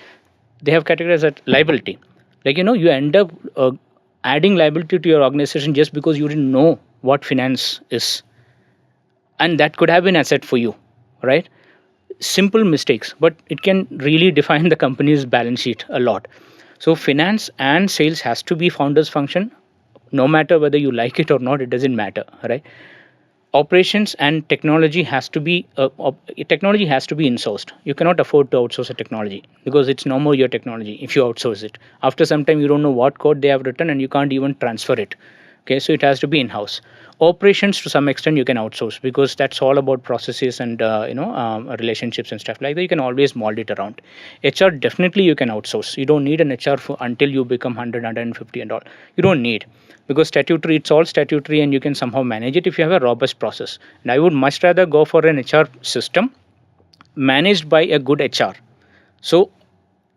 they have categorized as liability. Like, you end up adding liability to your organization just because you didn't know what finance is, and that could have been asset for you, right? Simple mistakes, but it can really define the company's balance sheet a lot. So finance and sales has to be founders function, no matter whether you like it or not, it doesn't matter, right? Operations and technology has to be insourced. You cannot afford to outsource a technology because it's no more your technology if you outsource it. After some time, you don't know what code they have written and you can't even transfer it. Okay, so it has to be in house. Operations, to some extent, you can outsource because that's all about processes and relationships and stuff like that. You can always mold it around. HR, definitely you can outsource. You don't need an HR until you become 100, and all. You don't need, because statutory, it's all statutory and you can somehow manage it if you have a robust process. And I would much rather go for an HR system managed by a good HR. So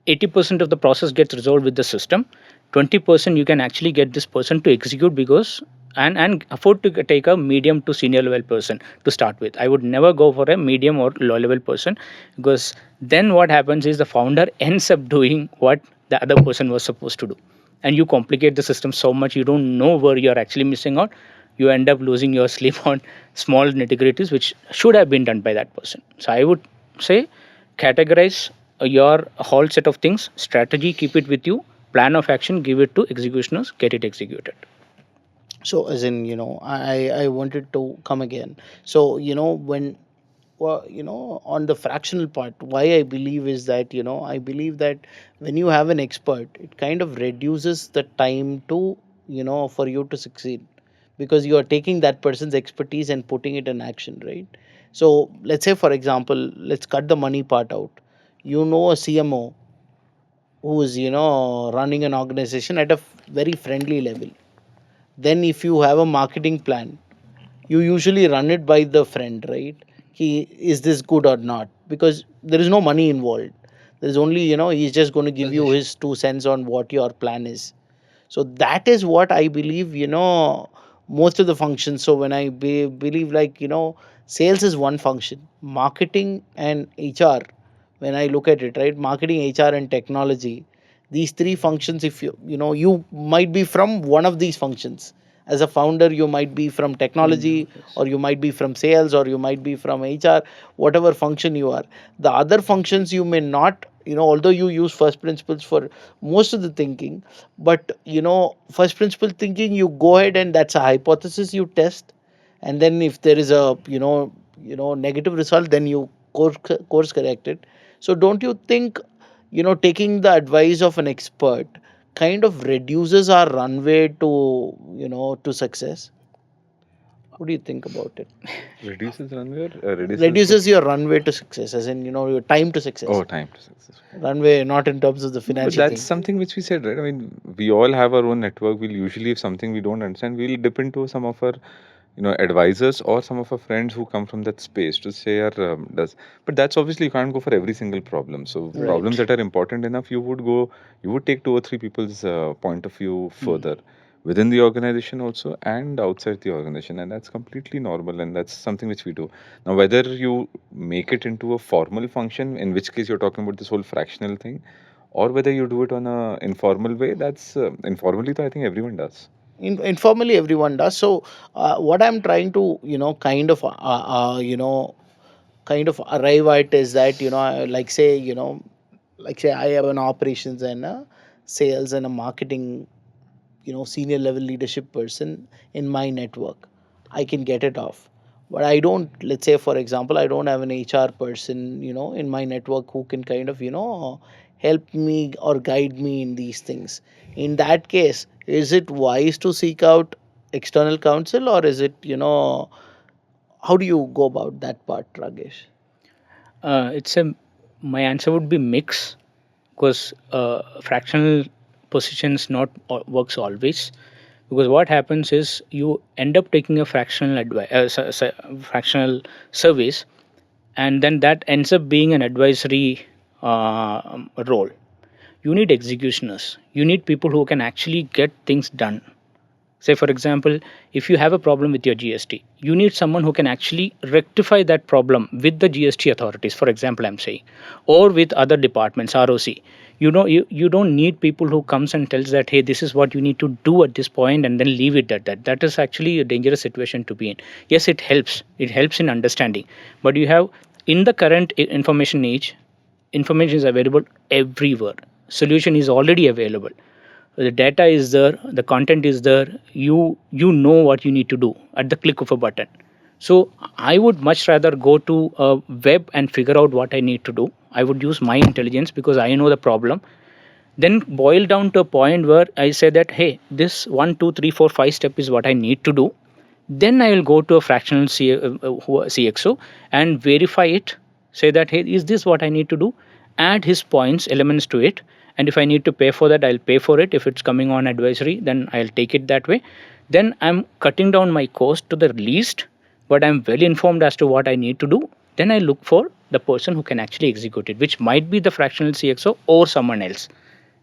80% of the process gets resolved with the system. 20% you can actually get this person to execute, because and afford to take a medium to senior level person to start with. I would never go for a medium or low level person, because then what happens is the founder ends up doing what the other person was supposed to do, and you complicate the system so much you don't know where you're actually missing out. You end up losing your sleep on small nitty-gritties which should have been done by that person. So I would say, categorize your whole set of things, strategy, keep it with you, plan of action, give it to executioners, get it executed. So as in, I wanted to come again. So when, well, on the fractional part, why I believe is that, I believe that when you have an expert, it kind of reduces the time to, for you to succeed, because you are taking that person's expertise and putting it in action, right? So let's say, for example, let's cut the money part out. A CMO who is, running an organization at a very friendly level. Then if you have a marketing plan, you usually run it by the friend, right? Is this good or not? because there is no money involved. There is only, he's just going to give you his 2 cents on what your plan is. So that is what I believe, most of the functions. So when I believe, like, sales is one function, marketing and HR, when I look at it, right, marketing, HR and technology, these three functions, if you might be from one of these functions. As a founder, you might be from technology, or you might be from sales, or you might be from HR, whatever function you are. The other functions you may not, although you use first principles for most of the thinking, but first principle thinking, you go ahead and that's a hypothesis you test, and then if there is a negative result, then you course correct it. So don't you think, taking the advice of an expert kind of reduces our runway to, to success? What do you think about it? Reduces runway, reduces Reduces your runway to success, as in, your time to success. oh, time to success. Runway, not in terms of the But financial that's thing. something which we said, right? I mean, we all have our own network. We'll usually, if something we don't understand, we'll dip into some of our, advisors or some of our friends who come from that space to say, does. But that's obviously you can't go for every single problem. So problems Right. that are important enough, you would take two or three people's point of view further within the organization also and outside the organization, and that's completely normal, and that's something which we do. Now, whether you make it into a formal function, in which case you're talking about this whole fractional thing, or whether you do it on a informal way, that's informally though I think everyone does. Informally, everyone does. So what I'm trying to, kind of arrive at is that, like say I have an operations and a sales and a marketing, senior level leadership person in my network. I can get it off, but I don't, let's say for example, I don't have an HR person, in my network who can kind of, help me or guide me in these things. In that case, is it wise to seek out external counsel, or is it, how do you go about that part, Ragesh? It's a My answer would be mix, because fractional positions not works always, because what happens is you end up taking a fractional fractional service, and then that ends up being an advisory role. You need executioners, you need people who can actually get things done. Say for example, if you have a problem with your GST, you need someone who can actually rectify that problem with the GST authorities, for example I'm saying, or with other departments, ROC. You don't need people who comes and tells that, hey, this is what you need to do at this point, and then leave it at that. That is actually a dangerous situation to be in. Yes, it helps in understanding, but you have, in the current information age, information is available everywhere, solution is already available, the data is there, the content is there, you know what you need to do at the click of a button. So I would much rather go to a web and figure out what I need to do. I would use my intelligence because I know the problem, then boil down to a point where I say that, hey, this 1 2 3 4 5 step is what I need to do. Then I will go to a fractional CXO and verify it, say that, hey, is this what I need to do, add his points, elements to it, and if I need to pay for that, I'll pay for it. If it's coming on advisory, then I'll take it that way. Then I'm cutting down my cost to the least, but I'm well informed as to what I need to do. Then I look for the person who can actually execute it, which might be the fractional CXO or someone else.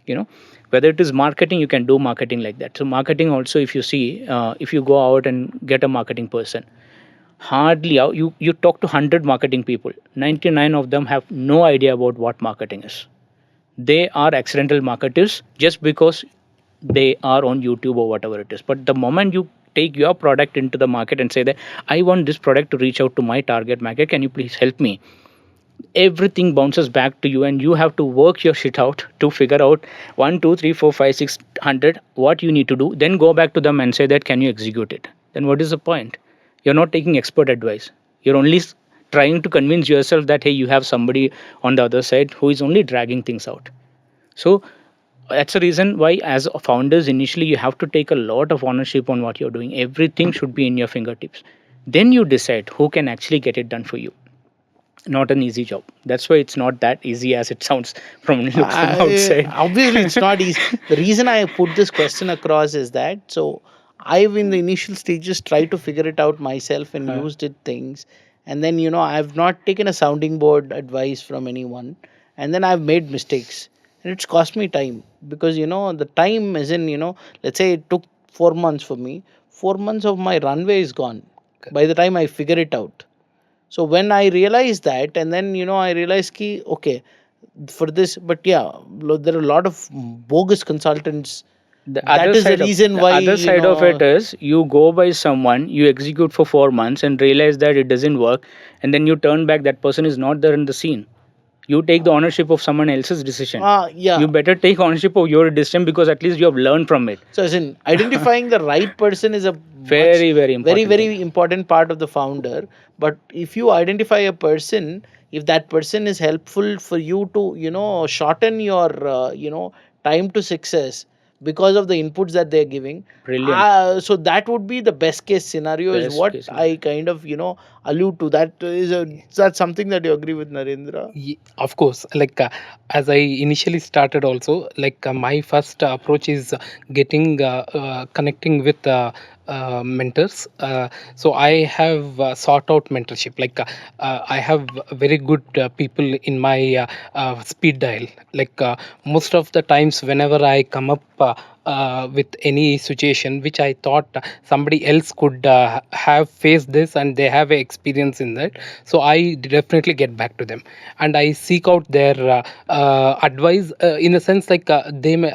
you know Whether it is marketing, you can do marketing like that. So marketing also, if you see, if you go out and get a marketing person, hardly you talk to 100 marketing people, 99 of them have no idea about what marketing is. They are accidental marketers just because they are on YouTube or whatever it is. But the moment you take your product into the market and say that, I want this product to reach out to my target market, can you please help me, everything bounces back to you, and you have to work your shit out to figure out 1 2 3 4 5 600 what you need to do, then go back to them and say that, can you execute it? Then what is the point? You're not taking expert advice. You're only trying to convince yourself that, hey, you have somebody on the other side who is only dragging things out. So that's the reason why, as founders, initially you have to take a lot of ownership on what you're doing. Everything should be in your fingertips. Then you decide who can actually get it done for you. Not an easy job. That's why it's not that easy as it sounds from looks from outside. Obviously, it's not easy. The reason I put this question across is that, so I've in the initial stages tried to figure it out myself and used it things, and then I've not taken a sounding board advice from anyone, and then I've made mistakes, and it's cost me time. Because the time is in, let's say it took 4 months for me. 4 months of my runway is gone by the time I figure it out. So when I realized that, and then I realized ki okay, for this. But yeah, there are a lot of bogus consultants. The That other is the side of reason the why other side of it is you go by someone, you execute for 4 months and realize that it doesn't work, and then you turn back. That person is not there in the scene. You take the ownership of someone else's decision. yeah. You better take ownership of your decision because at least you have learned from it. So as in identifying the right person is a much Very, very very important thing. very important part of the founder. But if you identify a person, if that person is helpful for you to shorten your time to success because of the inputs that they're giving, Brilliant. so that would be the best case scenario, is Best what case scenario. I kind of allude to. That is that something that you agree with, Narendra? Of course, as I initially started also, my first approach is getting connecting with mentors. So I have sought out mentorship. I have very good people in my speed dial. Most of the times, whenever I come up with any situation which I thought somebody else could have faced this and they have a experience in that, so I definitely get back to them and I seek out their advice, in the sense they may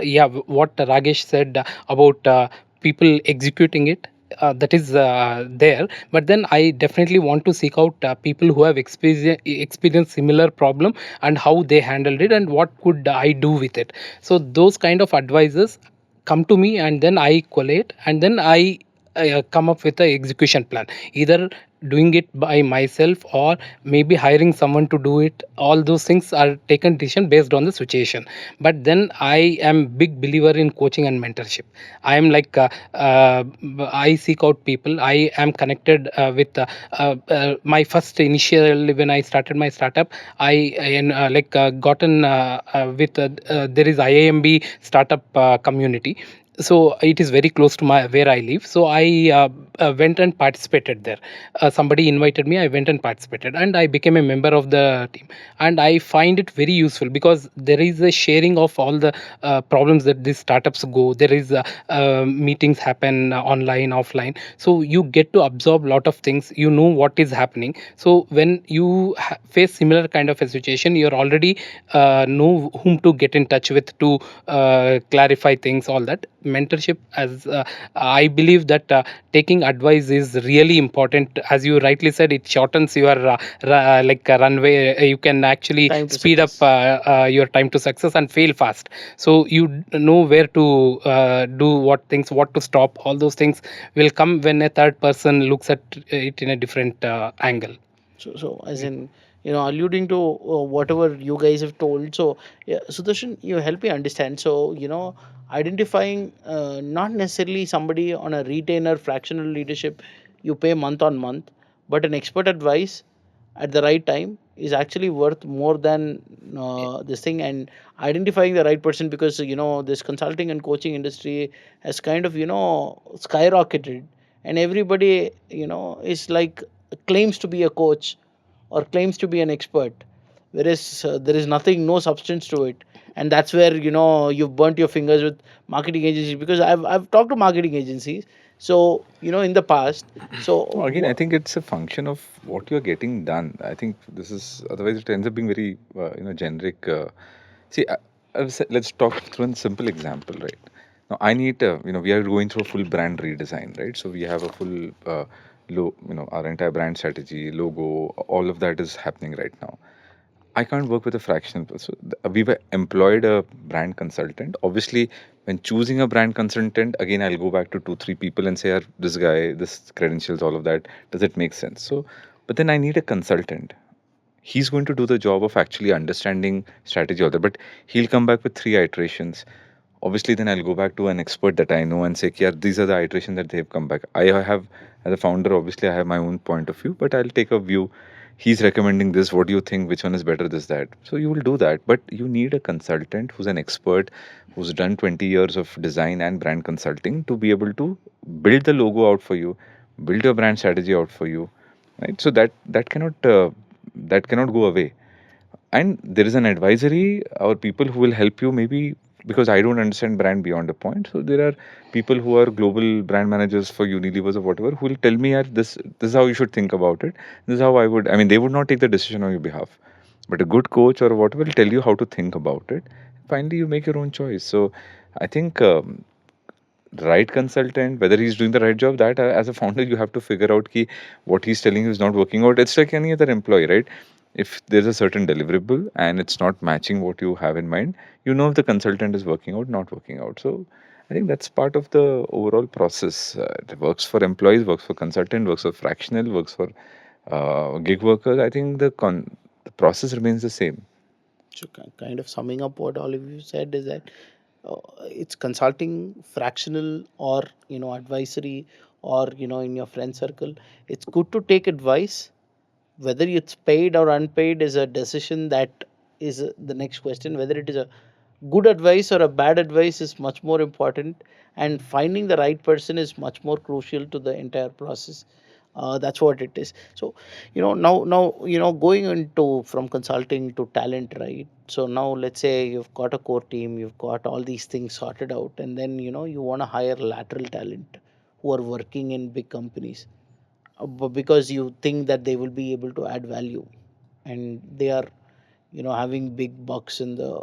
yeah, what Ragesh said about people executing it, that is there. But then I definitely want to seek out people who have experienced similar problem and how they handled it and what could I do with it. So those kind of advices come to me and then I collate and then I come up with a execution plan, either doing it by myself or maybe hiring someone to do it. All those things are taken decision based on the situation. But then I am big believer in coaching and mentorship. I am I seek out people. I am connected with my first initial, when I started my startup, gotten with there is IAMB startup community. So it is very close to my where I live. So I went and participated there. Somebody invited me. I went and participated, and I became a member of the team. And I find it very useful because there is a sharing of all the problems that these startups go. There is meetings happen online, offline. So you get to absorb a lot of things. You know what is happening. So when you face similar kind of a situation, you're already know whom to get in touch with to clarify things. All that mentorship, as I believe that taking advice is really important. As you rightly said, it shortens your runway. You can actually Time to speed up success. your time to success and fail fast. So you know where to do what things, what to stop. All those things will come when a third person looks at it in a different angle. So as in, alluding to whatever you guys have told. So, yeah, Sudarshan, you help me understand. So, identifying not necessarily somebody on a retainer fractional leadership, you pay month on month, but an expert advice at the right time is actually worth more than this thing. And identifying the right person, because this consulting and coaching industry has kind of skyrocketed, and everybody is like claims to be a coach or claims to be an expert, whereas there is nothing, no substance to it. And that's where you've burnt your fingers with marketing agencies, because I've talked to marketing agencies. So in the past. So No, again, I think it's a function of what you're getting done. I think this is otherwise it ends up being very generic. See, let's talk through a simple example, right? Now, I need we are going through a full brand redesign, right? So we have a full our entire brand strategy, logo, all of that is happening right now. I can't work with a fractional person. We've employed a brand consultant. Obviously, when choosing a brand consultant, again, I'll go back to two, three people and say, "Yeah, this guy, this credentials, all of that, does it make sense?" So, but then I need a consultant. He's going to do the job of actually understanding strategy, all that, but he'll come back with three iterations. Obviously, then I'll go back to an expert that I know and say, "Yeah, these are the iterations that they've come back." I have, as a founder, obviously, I have my own point of view, but I'll take a view. He's recommending this. What do you think? Which one is better? This, that. So you will do that, but you need a consultant who's an expert, who's done 20 years of design and brand consulting to be able to build the logo out for you, build your brand strategy out for you, right? So that cannot go away. And there is an advisory or people who will help you, maybe because I don't understand brand beyond a point. So there are people who are global brand managers for Unilevers or whatever who will tell me, "Yeah, this is how you should think about it. This is how I would." I mean, they would not take the decision on your behalf, but a good coach or whatever will tell you how to think about it. Finally, you make your own choice. So I think right consultant, whether he's doing the right job, that as a founder you have to figure out ki what he's telling you is not working out. It's like any other employee, right? If there's a certain deliverable and it's not matching what you have in mind, you know if the consultant is working out, not working out. So I think that's part of the overall process. It works for employees, works for consultant, works for fractional, works for gig workers. I think the process remains the same. So kind of summing up what all of you said is that it's consulting, fractional, or advisory, or in your friend circle. It's good to take advice. Whether it's paid or unpaid is a decision that is the next question. Whether it is a good advice or a bad advice is much more important, and finding the right person is much more crucial to the entire process. That's what it is. So now going into from consulting to talent, right? So now let's say you've got a core team, you've got all these things sorted out, and then you want to hire lateral talent who are working in big companies, because you think that they will be able to add value, and they are having big bucks in the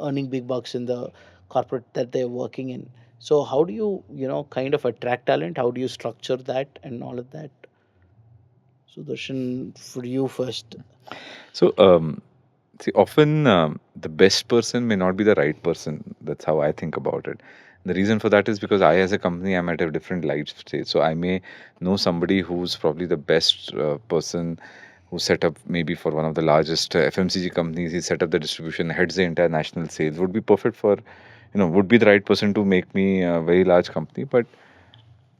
earning big bucks in the corporate that they're working in. So how do you kind of attract talent? How do you structure that and all of that? Sudarshan, for you first. So see, often the best person may not be the right person. That's how I think about it. The reason for that is because I, as a company, I'm at a different life stage. So I may know somebody who's probably the best person who set up maybe for one of the largest FMCG companies. He set up the distribution, heads the international sales. Would be perfect for, would be the right person to make me a very large company. But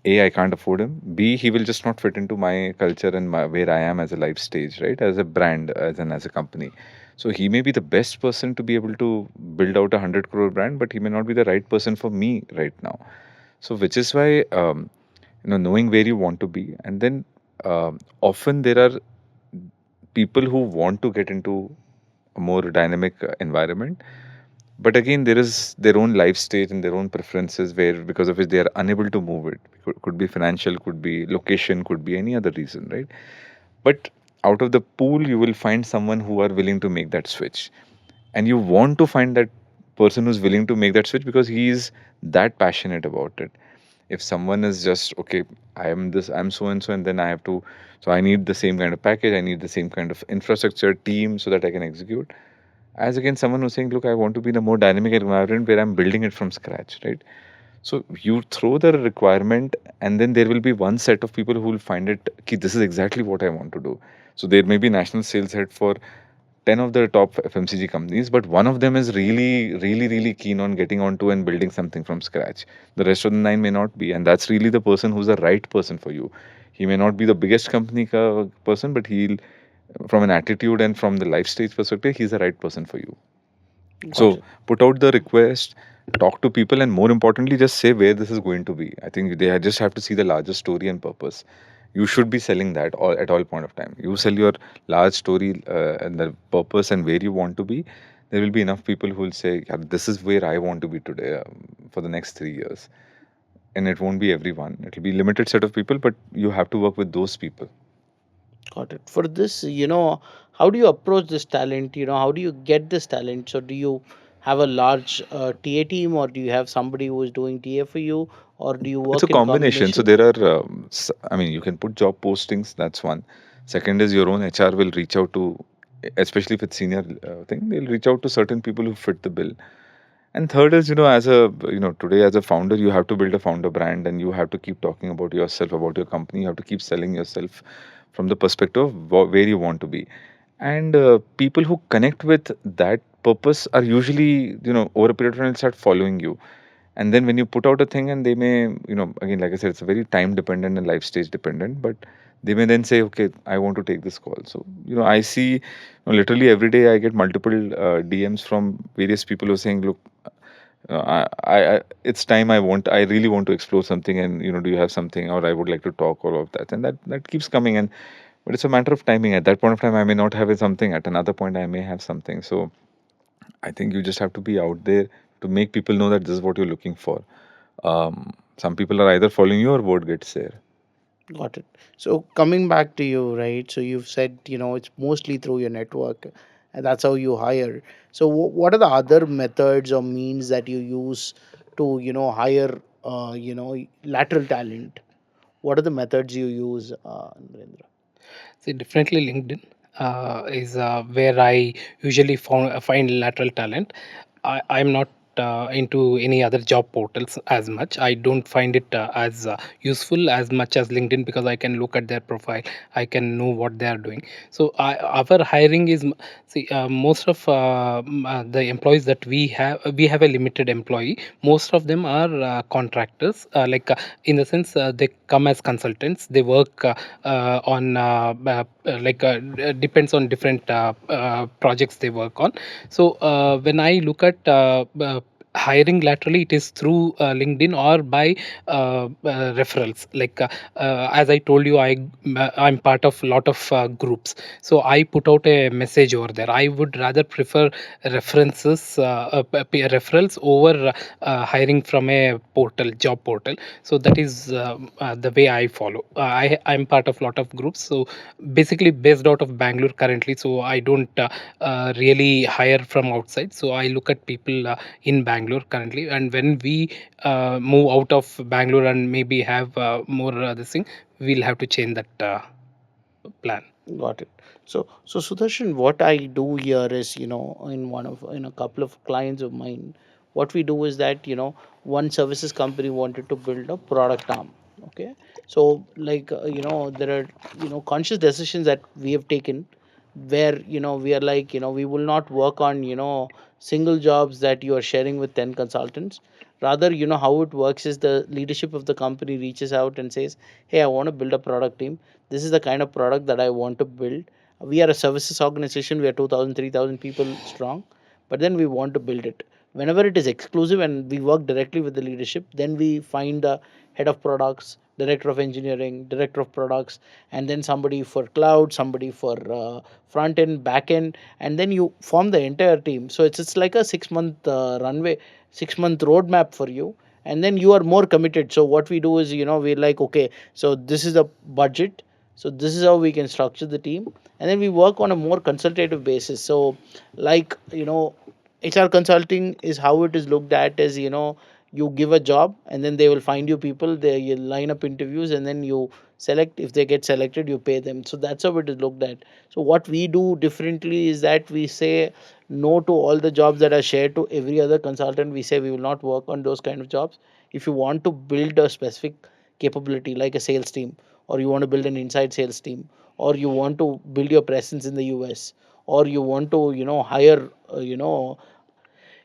a, I can't afford him. B, he will just not fit into my culture and where I am as a life stage, right? As a brand, as a company. So he may be the best person to be able to build out 100 crore brand, but he may not be the right person for me right now. So which is why knowing where you want to be, and then often there are people who want to get into a more dynamic environment, but again there is their own life stage and their own preferences where because of which they are unable to move it. Could be financial, could be location, could be any other reason, right? But out of the pool you will find someone who are willing to make that switch, and you want to find that person who's willing to make that switch because he is that passionate about it. If someone is just okay, I am this, I'm so and so, and then I have to, so I need the same kind of package, I need the same kind of infrastructure team so that I can execute, as against someone who's saying, look, I want to be in a more dynamic environment where I'm building it from scratch, right? So you throw the requirement, and then there will be one set of people who will find it, ki, this is exactly what I want to do. So there may be national sales head for 10 of the top FMCG companies, but one of them is really, really, really keen on getting onto and building something from scratch. The rest of the nine may not be, and that's really the person who's the right person for you. He may not be the biggest company person, but he'll, from an attitude and from the life stage perspective, he's the right person for you. Got So it. put out the request, talk to people, and more importantly, just say where this is going to be. I think they just have to see the larger story and purpose. You should be selling that all, at all point of time. You sell your large story and the purpose and where you want to be. There will be enough people who will say, "Yeah, this is where I want to be today for the next 3 years." And it won't be everyone. It will be limited set of people, but you have to work with those people. Got it. For this, how do you approach this talent? How do you get this talent? So, do you have a large TA team, or do you have somebody who is doing TA for you, or do you It's a work in combination. So combination? there are, I mean, you can put job postings. That's one. Second is your own HR will reach out to, especially if it's senior thing, they'll reach out to certain people who fit the bill. And third is, as a, today as a founder, you have to build a founder brand and you have to keep talking about yourself, about your company. You have to keep selling yourself from the perspective of where you want to be. And people who connect with that purpose are usually, over a period of time, will start following you. And then when you put out a thing and they may, again, like I said, it's a very time dependent and life stage dependent, but they may then say, okay, I want to take this call. So, I see, literally every day I get multiple DMs from various people who are saying, look, it's time. I really want to explore something, and do you have something, or I would like to talk, all of that, and that keeps coming. And but it's a matter of timing. At that point of time, I may not have something. At another point, I may have something. So I think you just have to be out there to make people know that this is what you're looking for. Some people are either following you or word gets there. Got it. So coming back to you, right? So you've said, it's mostly through your network, and that's how you hire. So what are the other methods or means that you use to, hire, lateral talent? What are the methods you use, Narendra? See, definitely LinkedIn is where I usually find lateral talent. I'm not into any other job portals as much. I don't find it as useful as much as LinkedIn, because I can look at their profile, I can know what they are doing. So our hiring is see, most of the employees that we have a limited employee. Most of them are contractors, in the sense they come as consultants. They work on depends on different projects they work on. So when I look at hiring laterally, it is through LinkedIn or by referrals. As I told you, I'm part of a lot of groups, so I put out a message over there. I would rather prefer referrals over hiring from a job portal. So that is the way I follow. I'm part of a lot of groups, so basically based out of Bangalore currently. So I don't really hire from outside. So I look at people in Bangalore currently, and when we move out of Bangalore and maybe have more this thing, we'll have to change that plan. Got it. So Sudarshan, what I do here is, in a couple of clients of mine, what we do is that, one services company wanted to build a product arm. Okay. So there are, conscious decisions that we have taken where, we are like, we will not work on, single jobs that you are sharing with 10 consultants. Rather, how it works is the leadership of the company reaches out and says, hey, I want to build a product team. This is the kind of product that I want to build. We are a services organization. We are 2,000, 3,000 people strong, but then we want to build it. Whenever it is exclusive and we work directly with the leadership, then we find the head of products, director of engineering, director of products, and then somebody for cloud, somebody for front end, back end, and then you form the entire team. So it's like a 6 month runway, 6 month roadmap for you, and then you are more committed. So what we do is, we're like, okay, so this is the budget, so this is how we can structure the team, and then we work on a more consultative basis. So like, HR consulting is how it is looked at as, you give a job and then they will find you people, they you line up interviews, and then you select. If they get selected, you pay them. So that's how it is looked at. So what we do differently is that we say no to all the jobs that are shared to every other consultant. We say we will not work on those kind of jobs. If you want to build a specific capability like a sales team, or you want to build an inside sales team, or you want to build your presence in the US, or you want to, hire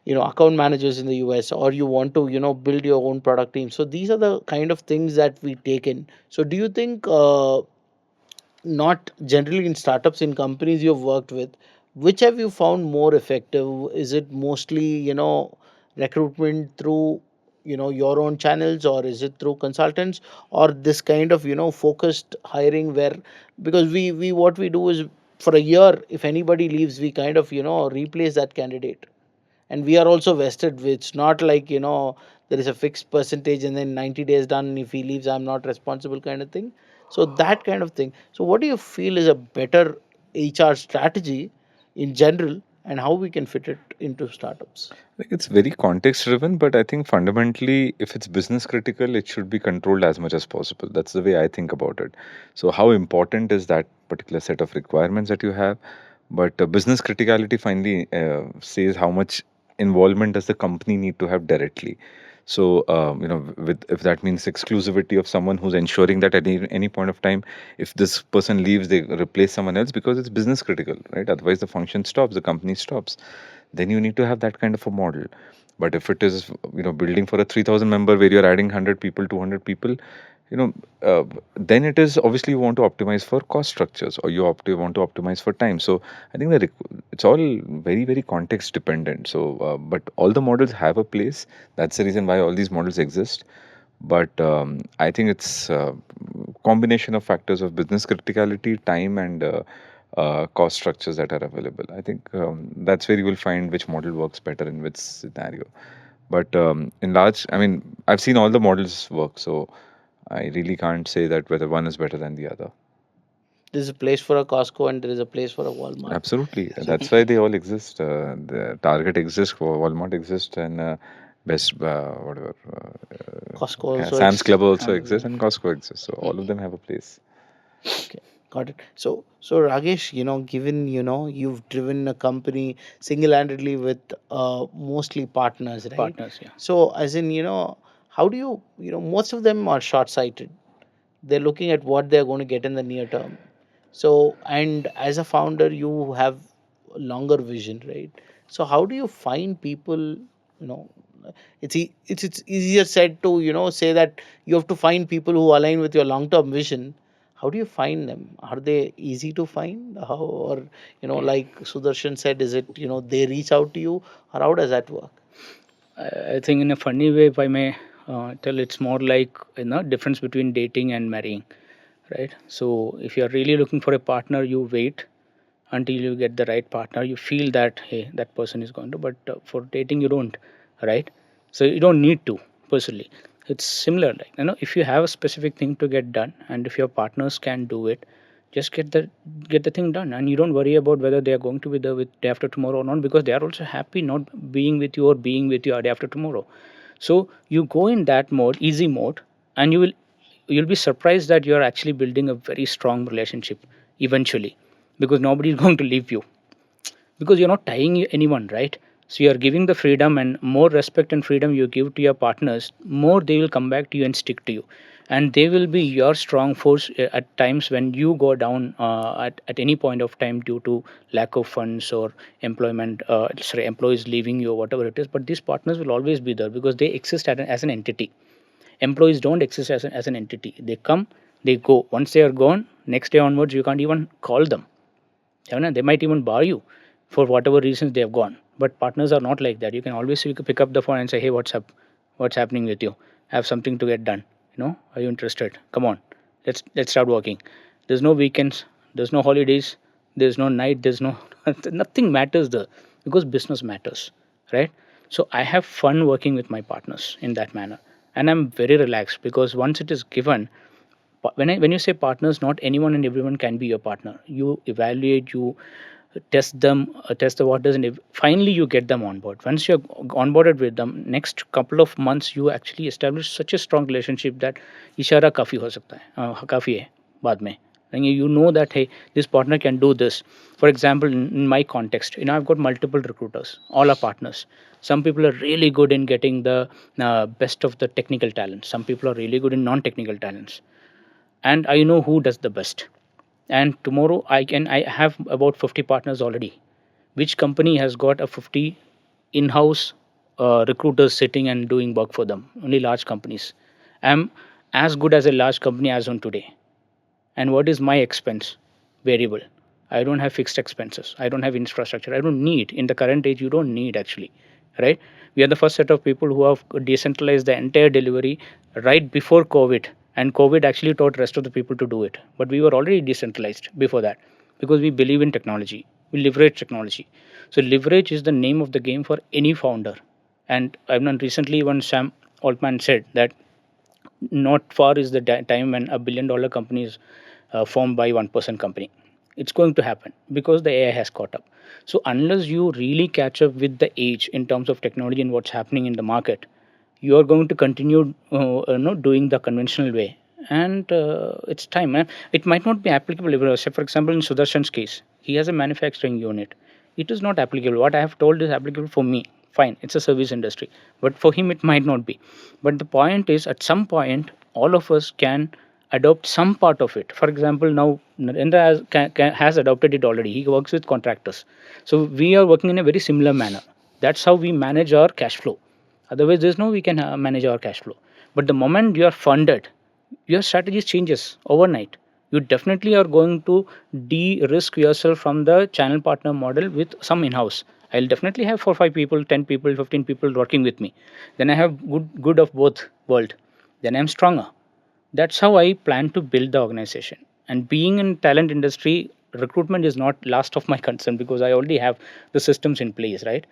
account managers in the US, or you want to, build your own product team. So these are the kind of things that we take in. So do you think, not generally in startups, in companies you've worked with, which have you found more effective? Is it mostly, recruitment through, your own channels, or is it through consultants, or this kind of, focused hiring where, because we what we do is, for a year, if anybody leaves, we kind of, replace that candidate, and we are also vested. It's not like, there is a fixed percentage and then 90 days done, if he leaves I'm not responsible, kind of thing. So that kind of thing. So what do you feel is a better HR strategy in general, and how we can fit it into startups? I think it's very context driven, but I think fundamentally, if it's business critical, it should be controlled as much as possible. That's the way I think about it. So, how important is that particular set of requirements that you have? But business criticality finally says how much involvement does the company need to have directly. So, with if that means exclusivity of someone who's ensuring that at any point of time, if this person leaves, they replace someone else because it's business critical, right? Otherwise, the function stops, the company stops. Then you need to have that kind of a model. But if it is, building for a 3,000 member where you're adding 100 people, 200 people, you know, then it is obviously you want to optimize for cost structures, or you want to optimize for time. So I think that it's all very, very context dependent. So, but all the models have a place. That's the reason why all these models exist. But I think it's a combination of factors of business criticality, time, and cost structures that are available. I think that's where you will find which model works better in which scenario. But in large, I mean, I've seen all the models work, so I really can't say that whether one is better than the other. There's a place for a Costco and there is a place for a Walmart. Absolutely, that's why they all exist. The Target exists, Walmart exists, and Best whatever Costco also Sam's Club also Um, exists, and Costco exists. So all of them have a place. Okay, got it. So Ragesh, given you've driven a company single-handedly with mostly partners, right? Partners, yeah. So as in, how do most of them are short-sighted. They're looking at what they're going to get in the near term. So, and as a founder, you have a longer vision, right? So how do you find people, know, it's easier said to, say that you have to find people who align with your long-term vision. How do you find them? Are they easy to find? How, or, like Sudarshan said, is it, they reach out to you, or how does that work? I think in a funny way, if I may tell, it's more like difference between dating and marrying, right? So if you are really looking for a partner, you wait until you get the right partner. You feel that hey, that person is going to, but for dating, you don't, right? So you don't need to personally. It's similar, like if you have a specific thing to get done, and if your partners can do it, just get the thing done, and you don't worry about whether they are going to be there with day after tomorrow or not, because they are also happy not being with you or being with you day after tomorrow. So you go in that mode, easy mode, and you'll be surprised that you are actually building a very strong relationship eventually, because nobody is going to leave you, because you're not tying anyone, right? So you're giving the freedom, and more respect and freedom you give to your partners, more they will come back to you and stick to you, and they will be your strong force at times when you go down at any point of time due to lack of funds or employees leaving you or whatever it is. But these partners will always be there because they exist as an entity. Employees don't exist as an entity. They come, they go. Once they are gone, next day onwards you can't even call them. They might even bar you for whatever reasons they have gone. But partners are not like that. You can always pick up the phone and say, "Hey, what's up? What's happening with you? I have something to get done. Are you interested? Come on, let's start working." There's no weekends. There's no holidays. There's no night. There's no nothing matters there, because business matters, right? So I have fun working with my partners in that manner, and I'm very relaxed because once it is given, when you say partners, not anyone and everyone can be your partner. You evaluate, you test them, test the waters, and finally you get them on board. Once you're onboarded with them, next couple of months you actually establish such a strong relationship that इशारा काफी हो सकता है, काफी है बाद में. And you know that hey, this partner can do this. For example, in my context, I've got multiple recruiters, all are partners. Some people are really good in getting the best of the technical talents. Some people are really good in non-technical talents, and I know who does the best. And tomorrow I have about 50 partners already. Which company has got a 50 in-house recruiters sitting and doing work for them? Only large companies. I'm as good as a large company as on today. And what is my expense? Variable. I don't have fixed expenses. I don't have infrastructure. I don't need. In the current age, you don't need actually, right? We are the first set of people who have decentralized the entire delivery right before COVID, and COVID actually taught rest of the people to do it. But we were already decentralized before that because we believe in technology. We leverage technology. So leverage is the name of the game for any founder. And I've done recently when Sam Altman said that not far is the time when $1 billion company is formed by 1% company. It's going to happen because the AI has caught up. So unless you really catch up with the age in terms of technology and what's happening in the market, you are going to continue doing the conventional way. And it's time, man. It might not be applicable everywhere. Say for example, in Sudarshan's case, he has a manufacturing unit. It is not applicable. What I have told is applicable for me. Fine, it's a service industry, but for him it might not be. But the point is, at some point all of us can adopt some part of it. For example, now Narendra has adopted it already. He works with contractors, so we are working in a very similar manner. That's how we manage our cash flow. Otherwise there's no we can manage our cash flow. But the moment you are funded, your strategy changes overnight. You definitely are going to de-risk yourself from the channel partner model with some in-house. I'll definitely have 4 5 people, 10 people, 15 people working with me. Then I have good of both world. Then I'm stronger. That's how I plan to build the organization. And being in talent industry, recruitment is not last of my concern because I already have the systems in place, right?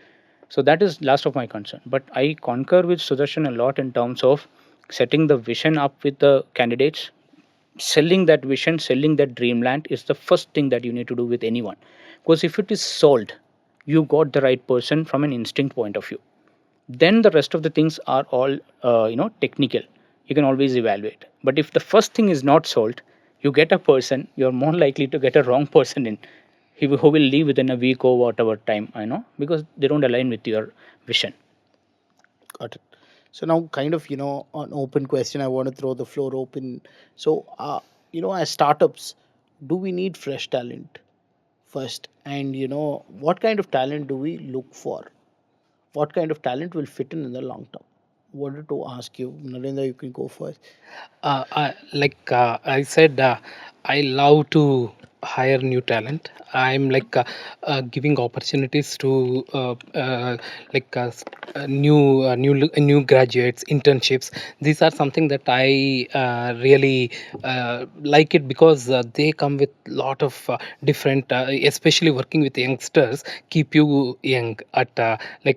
So that is last of my concern. But I concur with Sudarshan a lot in terms of setting the vision up with the candidates. Selling that vision, selling that dreamland is the first thing that you need to do with anyone. Because if it is sold, you got the right person from an instinct point of view. Then the rest of the things are all technical. You can always evaluate. But if the first thing is not sold, you get a person, you're more likely to get a wrong person in, who will leave within a week or whatever time, because they don't align with your vision. Got it. So now, kind of, an open question. I want to throw the floor open. So, as startups, do we need fresh talent first? And what kind of talent do we look for? What kind of talent will fit in the long term? Wanted to ask you, Narendra. You can go first. I said, I love to hire new talent. I'm giving opportunities to new graduates, internships. These are something that I really like it, because they come with lot of different, especially working with youngsters, keep you young. At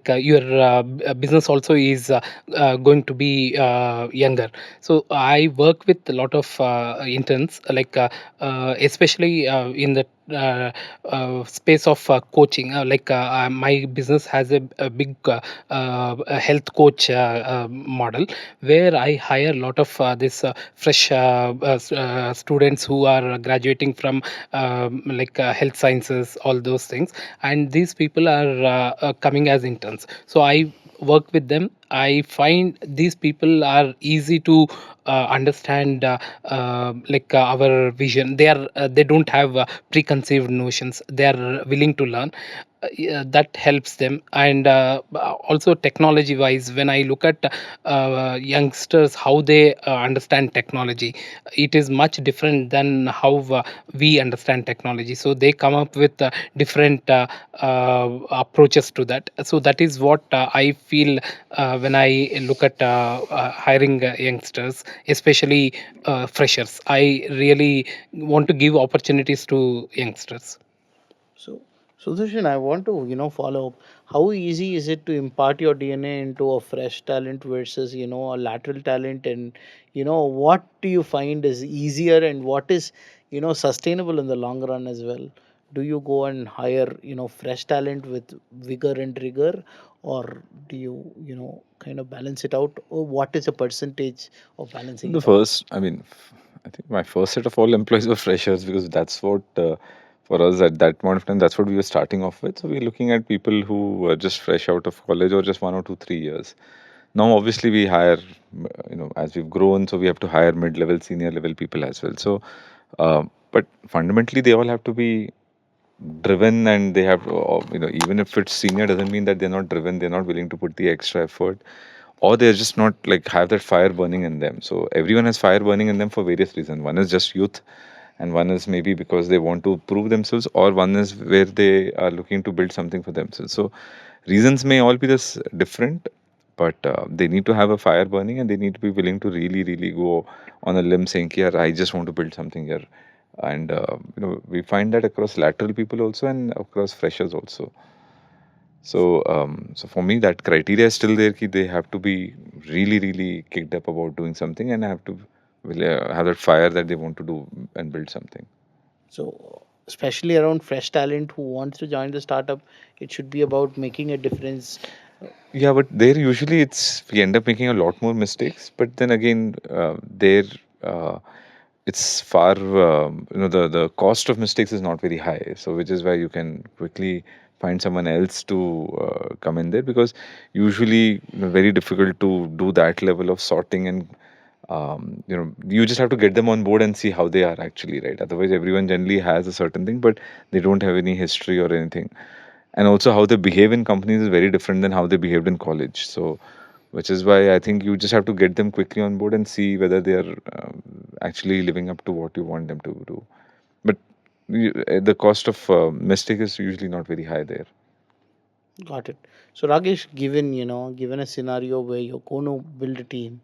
your business also is going to be younger. So I work with a lot of interns, especially in the space of coaching. My business has a big a health coach model, where I hire a lot of this fresh students who are graduating from health sciences, all those things, and these people are coming as interns. So I work with them. I find these people are easy to understand, our vision. They don't have preconceived notions. They are willing to learn. Yeah, that helps them. And also technology wise, when I look at youngsters, how they understand technology, it is much different than how we understand technology. So they come up with different approaches to that. So that is what I feel when I look at hiring youngsters, especially freshers. I really want to give opportunities to youngsters. So, Sudarshan, I want to, follow up. How easy is it to impart your DNA into a fresh talent versus, a lateral talent? And, what do you find is easier and what is, sustainable in the long run as well? Do you go and hire, fresh talent with vigor and rigor? Or do you, kind of balance it out? Or what is the percentage of balancing The it out? first, I mean, I think my first set of all employees were freshers because that's what, for us at that point of time, that's what we were starting off with. So we're looking at people who were just fresh out of college or just 1 or 2, 3 years. Now, obviously, we hire, as we've grown, so we have to hire mid-level, senior-level people as well. So, but fundamentally, they all have to be driven, and they have to, even if it's senior, doesn't mean that they're not driven. They're not willing to put the extra effort, or they're just not like have that fire burning in them. So everyone has fire burning in them for various reasons. One is just youth, and one is maybe because they want to prove themselves, or one is where they are looking to build something for themselves. So reasons may all be this different, but they need to have a fire burning, and they need to be willing to really, really go on a limb, saying, "Here, I just want to build something here." And we find that across lateral people also, and across freshers also. So for me, that criteria is still there. Ki they have to be really, really kicked up about doing something, and have to have that fire that they want to do and build something. So, especially around fresh talent who wants to join the startup, it should be about making a difference. Yeah, but there usually it's we end up making a lot more mistakes. But then again, there uh, it's far the cost of mistakes is not very high. So which is why you can quickly find someone else to come in there, because usually very difficult to do that level of sorting, and you just have to get them on board and see how they are actually, right? Otherwise, everyone generally has a certain thing, but they don't have any history or anything. And also how they behave in companies is very different than how they behaved in college. So which is why I think you just have to get them quickly on board and see whether they are actually living up to what you want them to do. But the cost of mistake is usually not very high there. Got it. So Rakesh, given a scenario where you're going to build a team,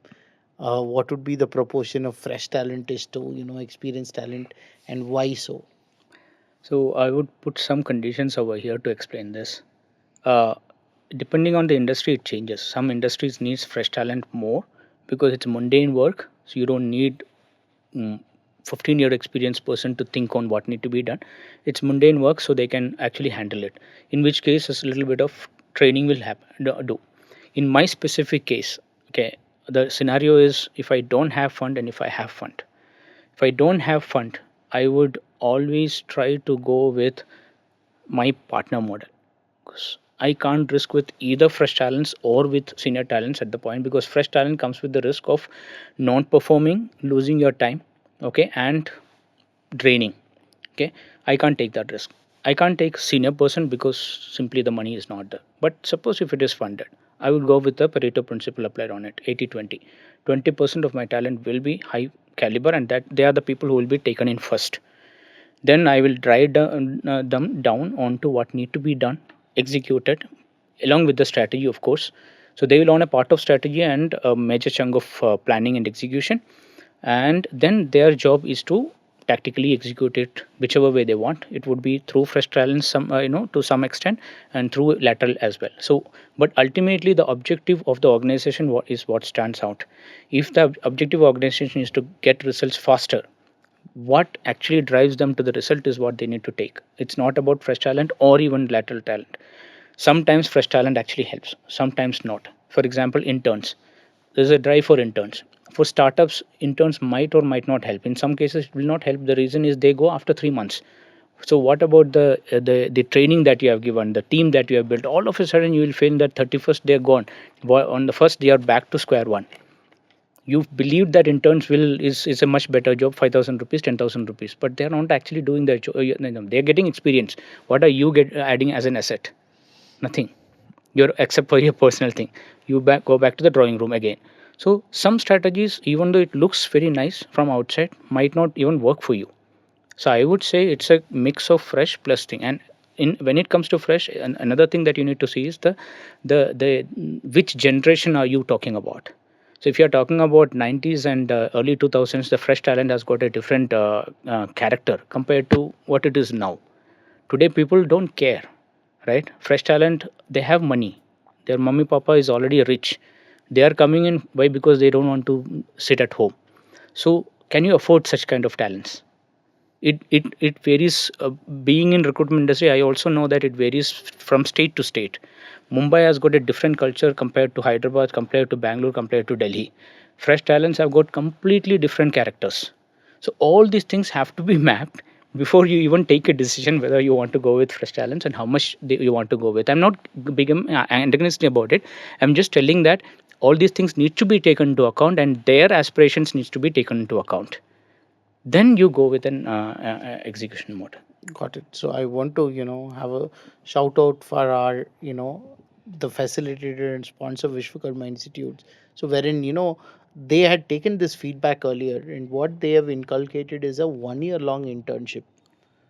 what would be the proportion of fresh talent is to experienced talent, and why so? So I would put some conditions over here to explain this. Uh, Depending on the industry, it changes. Some industries needs fresh talent more because it's mundane work, so you don't need 15-year experienced person to think on what need to be done. It's mundane work, so they can actually handle it. In which case, a little bit of training will happen. Do. In my specific case, okay, the scenario is if I don't have fund and if I have fund. If I don't have fund, I would always try to go with my partner model. 'Cause I can't risk with either fresh talents or with senior talents at the point, because fresh talent comes with the risk of non-performing, losing your time, okay, and draining. Okay, I can't take that risk. I can't take senior person because simply the money is not there. But suppose if it is funded, I would go with the Pareto principle applied on it, 80-20. 20% of my talent will be high caliber, and that they are the people who will be taken in first. Then I will drive them down onto what need to be done, executed, along with the strategy, of course. So they will own a part of strategy and a major chunk of planning and execution, and then their job is to tactically execute it whichever way they want. It would be through fresh talents, some to some extent, and through lateral as well. So, but ultimately the objective of the organization is what stands out. If the objective of organization is to get results faster, what actually drives them to the result is what they need to take. It's not about fresh talent or even lateral talent. Sometimes fresh talent actually helps, sometimes not. For example, interns. There's a drive for interns. For startups, interns might or might not help. In some cases, it will not help. The reason is they go after 3 months. So what about the training that you have given, the team that you have built? All of a sudden, you will feel that 31st they're gone. On the first, they are back to square one. You believe that interns is a much better job, 5,000 rupees, 10,000 rupees, but they're not actually doing their job. They're getting experience. What are you adding as an asset? Nothing. You're, except for your personal thing, you go back to the drawing room again. So some strategies, even though it looks very nice from outside, might not even work for you. So I would say it's a mix of fresh plus thing. And in when it comes to fresh, another thing that you need to see is the which generation are you talking about. So if you're talking about 90s and early 2000s, the fresh talent has got a different character compared to what it is now. Today people don't care, right? Fresh talent, they have money, their mummy papa is already rich, they are coming in. Why? Because they don't want to sit at home. So can you afford such kind of talents? It varies. Being in recruitment industry, I also know that it varies from state to state. Mumbai has got a different culture compared to Hyderabad, compared to Bangalore, compared to Delhi. Fresh talents have got completely different characters. So all these things have to be mapped before you even take a decision whether you want to go with fresh talents and how much you want to go with. I'm not big antagonistic about it. I'm just telling that all these things need to be taken into account and their aspirations needs to be taken into account. Then you go with an execution mode. Got it. So I want to, have a shout out for our, the facilitator and sponsor Vishwakarma Institutes. So wherein, they had taken this feedback earlier, and what they have inculcated is a 1 year long internship.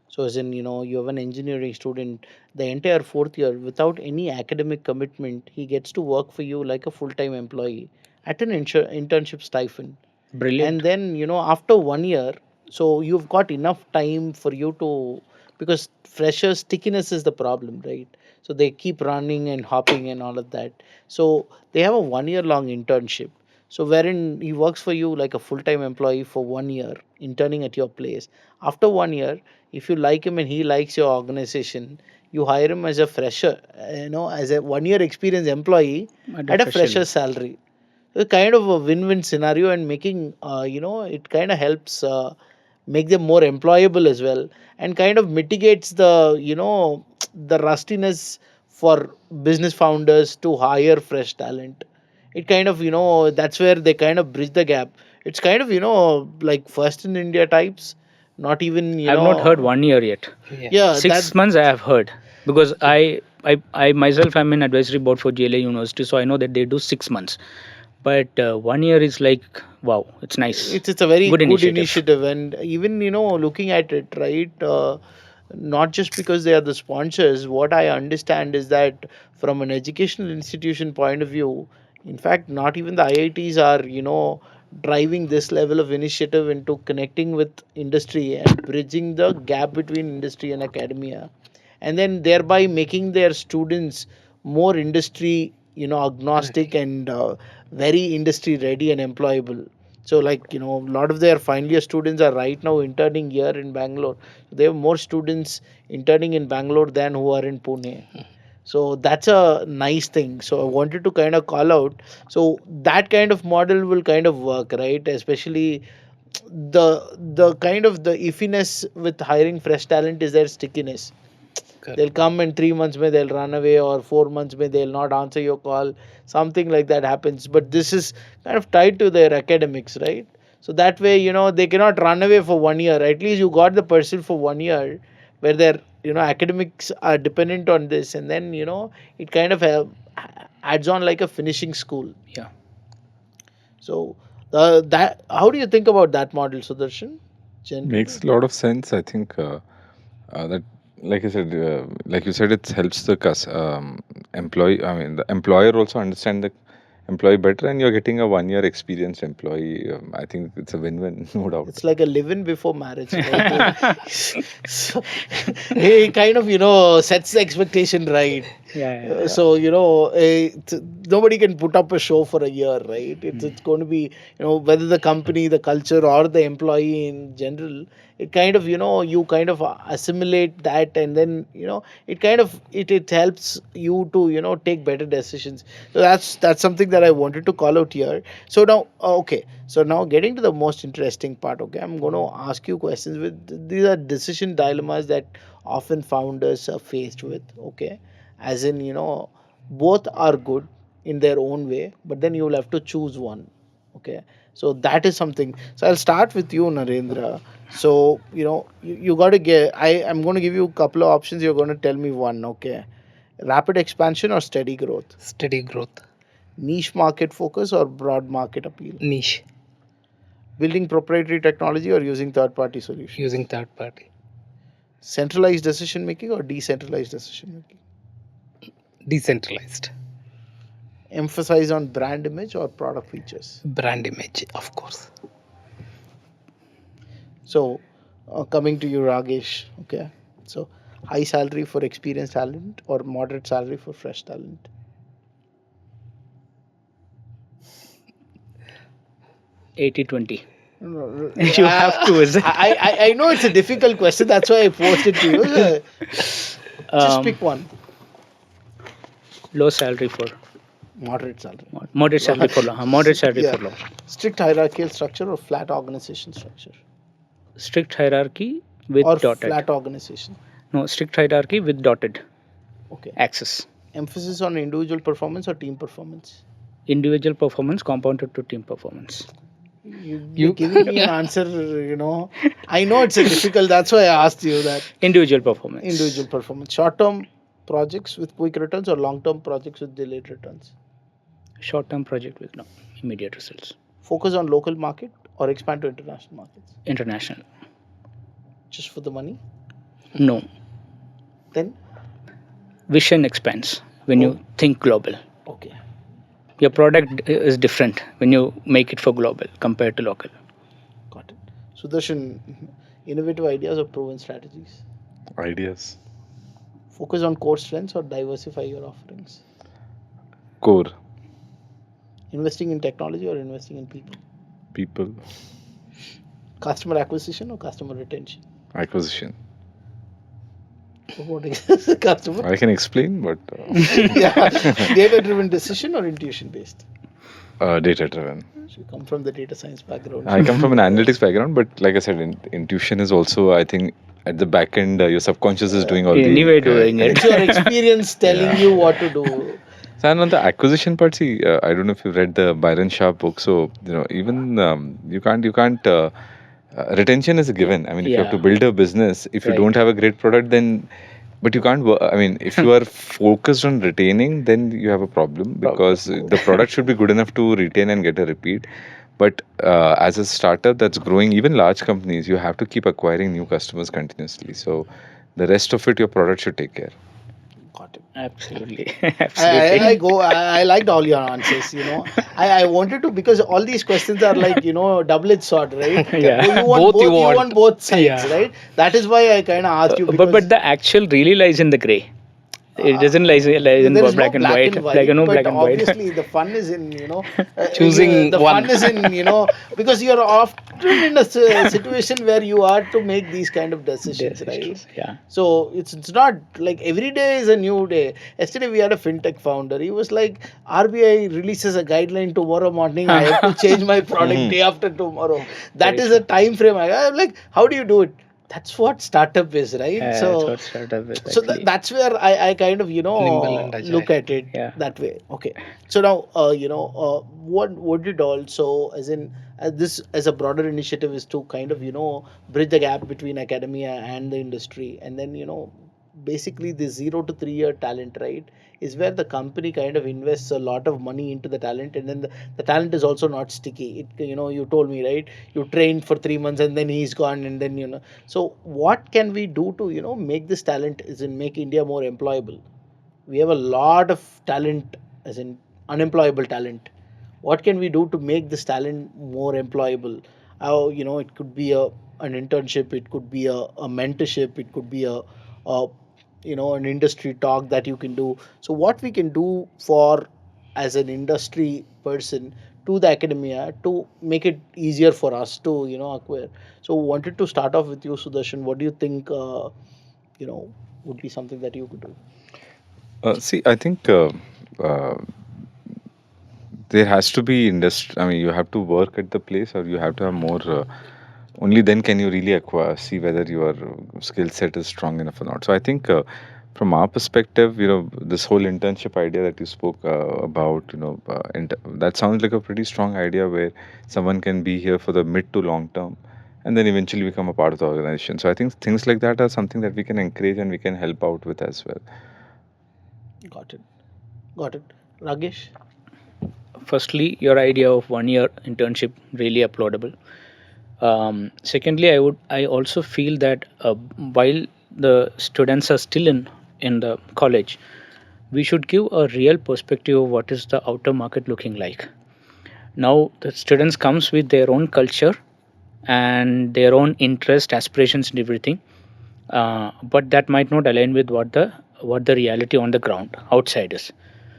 So as in, you have an engineering student, the entire fourth year without any academic commitment, he gets to work for you like a full-time employee at an internship stipend. And Brilliant. then after 1 year, so you've got enough time for you to, because fresher stickiness is the problem, right? So they keep running and hopping and all of that. So they have a 1 year long internship, so wherein he works for you like a full-time employee for 1 year, interning at your place. After 1 year, if you like him and he likes your organization, you hire him as a fresher, as a 1 year experienced employee At a at a fresh fresher salary. salary. A kind of a win-win scenario, and making it kind of helps make them more employable as well, and kind of mitigates the the rustiness for business founders to hire fresh talent. It kind of that's where they kind of bridge the gap. It's kind of like first in India types, not even I've not heard 1 year yet. Yeah. yeah, that. 6 months I have heard. because I myself am in advisory board for GLA University, so I know that they do 6 months, but 1 year is like wow, it's nice, It's a very good good initiative. initiative, and even looking at it, right, not just because they are the sponsors. What I understand is that from an educational institution point of view, in fact, not even the IITs are driving this level of initiative into connecting with industry and bridging the gap between industry and academia, and then thereby making their students more industry agnostic and very industry ready and employable. So like a lot of their final year students are right now interning here in Bangalore. They have more students interning in Bangalore than who are in Pune. So that's a nice thing. So I wanted to kind of call out. So that kind of model will kind of work, right? Especially the kind of the iffiness with hiring fresh talent is their stickiness. They'll come in 3 months may they'll run away, or 4 months may they'll not answer your call. Something like that happens. But this is kind of tied to their academics, right? So that way, they cannot run away for 1 year. At least you got the person for 1 year where their academics are dependent on this, and then it kind of adds on like a finishing school. Yeah. So that how do you think about that model, Sudarshan? Generally? Makes a lot of sense. I think that, like you said, it helps the employee. I mean, the employer also understand the employee better, and you're getting a 1 year experienced employee. I think it's a win-win, no doubt. It's like a live-in before marriage, right? So, he kind of sets the expectation right. Yeah. So nobody can put up a show for a year, right? It's going to be whether the company, the culture, or the employee in general. It kind of you kind of assimilate that, and then it kind of it helps you to take better decisions. So that's something that I wanted to call out here. So now okay, so now getting to the most interesting part. Okay, I'm going to ask you questions with these are decision dilemmas that often founders are faced with. Okay, as in both are good in their own way, but then you will have to choose one. Okay, so that is something. So I'll start with you, Narendra. So you got to get, I'm going to give you a couple of options. You're going to tell me one. Okay, rapid expansion or steady growth, Steady growth. niche market focus or broad market appeal, Niche. building proprietary technology or using third party solutions, Using third party. centralized decision making or decentralized decision making, Decentralized. emphasize on brand image or product features. Brand image, of course. So, coming to you, Ragesh. Okay. So, high salary for experienced talent or moderate salary for fresh talent? 80-20. You You have to, is it? I know it's a difficult question. That's why I posed it to you. Just pick one. Low salary for Moderate salary. moderate salary for long. Moderate salary Yeah. for long. Strict hierarchical structure or flat organization structure? Strict hierarchy with Or dotted. flat organization? No, strict hierarchy with dotted Okay. axis. Emphasis on individual performance or team performance? Individual performance compounded to team performance. You're giving me an answer, I know it's a difficult, that's why I asked you that. Individual performance. Individual performance. Short term projects with quick returns or long term projects with delayed returns? Short-term project with no immediate results. Focus on local market or expand to international markets? International. Just for the money? No. Then? Vision expands when you think global. Okay. Your product is different when you make it for global compared to local. Got it. Sudarshan, innovative ideas or proven strategies? Ideas. Focus on core strengths or diversify your offerings? Core. Investing in technology or investing in people? People. Customer acquisition or customer retention? Acquisition. What is customer? I can explain, but Yeah. Data driven decision or intuition based? data driven. So you come from the data science background. I come from an analytics background, but like I said, intuition is also, I think, at the back end, your subconscious is doing all the. Anyway, doing it. It's your experience telling Yeah. you what to do. So, and on the acquisition part, see, I don't know if you've read the Byron Sharp book. So, even you can't. Retention is a given. I mean, if you have to Yeah. build a business, if you Right. don't have a great product, then But you can't I mean, if you are focused on retaining, then you have a problem, Problem. because the product should be good enough to retain and get a repeat. But as a startup that's growing, even large companies, you have to keep acquiring new customers continuously. So the rest of it, your product should take care. Got it. Absolutely, I absolutely. go. I liked all your answers. I wanted to, because all these questions are like double-edged sword, right? Yeah. You want Both you both. You want. want both sides, Yeah. right? That is why I kind of asked you, But because the actual really lies in the gray. It doesn't lies in there is no black and black white. and Black and white, no but black and white. obviously the fun is in Choosing the one. fun is in because you're often in a situation where you are to make these kind of decisions, right? Decisions. Yeah. So it's not like every day is a new day. Yesterday we had a fintech founder. He was like, RBI releases a guideline tomorrow morning. I have to change my product day after tomorrow. That Very is a true. time frame. I'm like, how do you do it? That's what startup is, right? That's So what startup is so actually. that's where I kind of Nimble and agile. look at it Yeah. that way. Okay, so now what did also, as in, this as a broader initiative, is to kind of bridge the gap between academia and the industry, and then basically the 0 to 3 year talent, right, is where the company kind of invests a lot of money into the talent, and then the talent is also not sticky. You told me, right, you trained for 3 months and then he's gone, and then so what can we do to make this talent, is in make India more employable? We have a lot of talent, as in unemployable talent. What can we do to make this talent more employable? How, it could be an internship, it could be a mentorship, it could be a an industry talk that you can do. So what we can do for, as an industry person, to the academia, to make it easier for us to acquire. So wanted to start off with you, Sudarshan. What do you think you know would be something that you could do? See, I think uh, there has to be industry. I mean, you have to work at the place, or you have to have more. Only then can you really acquire, see whether your skill set is strong enough or not. So I think, from our perspective, this whole internship idea that you spoke about, that sounds like a pretty strong idea, where someone can be here for the mid to long term, and then eventually become a part of the organization. So I think things like that are something that we can encourage and we can help out with as well. Got it. Got it. Ragesh? Firstly, your idea of 1 year internship really applaudable. Secondly, I also feel that while the students are still in the college, we should give a real perspective of what is the outer market looking like. Now the students comes with their own culture and their own interest, aspirations, and everything, but that might not align with what the reality on the ground outside is.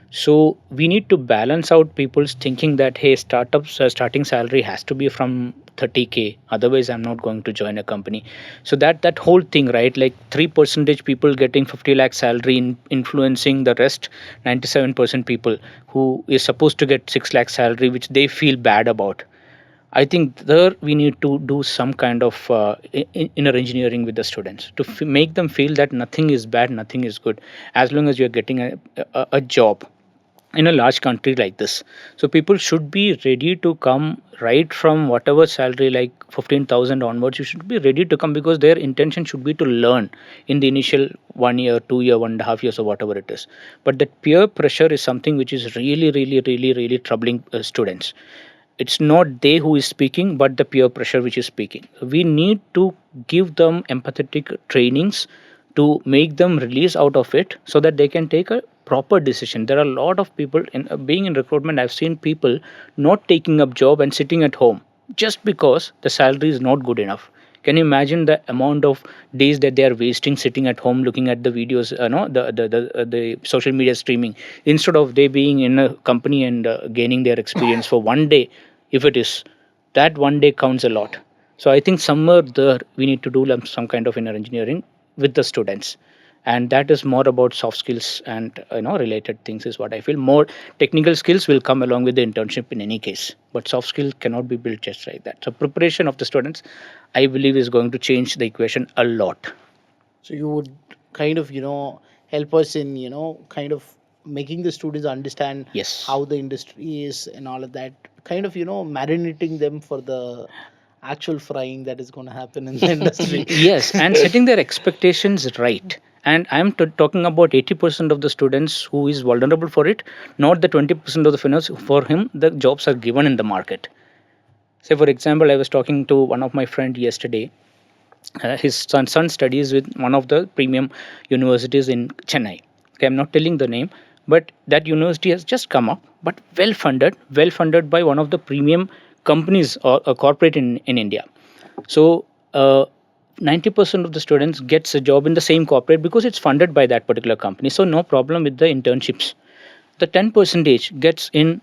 So we need to balance out people's thinking that, hey, startups starting salary has to be from 30K, otherwise I'm not going to join a company. So that whole thing, right, like 3% people getting 50 lakh salary influencing the rest 97% people who is supposed to get 6 lakh salary, which they feel bad about. I think there we need to do some kind of inner engineering with the students to make them feel that nothing is bad, nothing is good, as long as you're getting a job in a large country like this. So people should be ready to come right from whatever salary, like 15,000 onwards. You should be ready to come because their intention should be to learn in the initial 1 year, 2 year, 1.5 years, or whatever it is. But that peer pressure is something which is really, really, really, really troubling students. It's not they who is speaking, but the peer pressure which is speaking. We need to give them empathetic trainings to make them release out of it so that they can take a proper decision. There are a lot of people in being in recruitment. I've seen people not taking up job and sitting at home just because the salary is not good enough. Can you imagine the amount of days that they are wasting sitting at home looking at the videos, no, the social media streaming, instead of they being in a company and gaining their experience for 1 day, if it is, that 1 day counts a lot. So I think somewhere there we need to do some kind of inner engineering with the students, and that is more about soft skills and related things is what I feel. More technical skills will come along with the internship in any case, but soft skills cannot be built just like that. So preparation of the students, I believe, is going to change the equation a lot. So you would kind of help us in kind of making the students understand Yes. how the industry is and all of that, kind of marinating them for the actual frying that is going to happen in the industry. Yes, and setting their expectations right. And I'm talking about 80% of the students who is vulnerable for it, not the 20% of the finance for him the jobs are given in the market. Say for example, I was talking to one of my friend yesterday. His son studies with one of the premium universities in Chennai. Okay, I'm not telling the name, but that university has just come up, but well funded by one of the premium companies or a corporate in India. So 90% of the students gets a job in the same corporate because it's funded by that particular company. So no problem with the internships. The 10 percentage gets in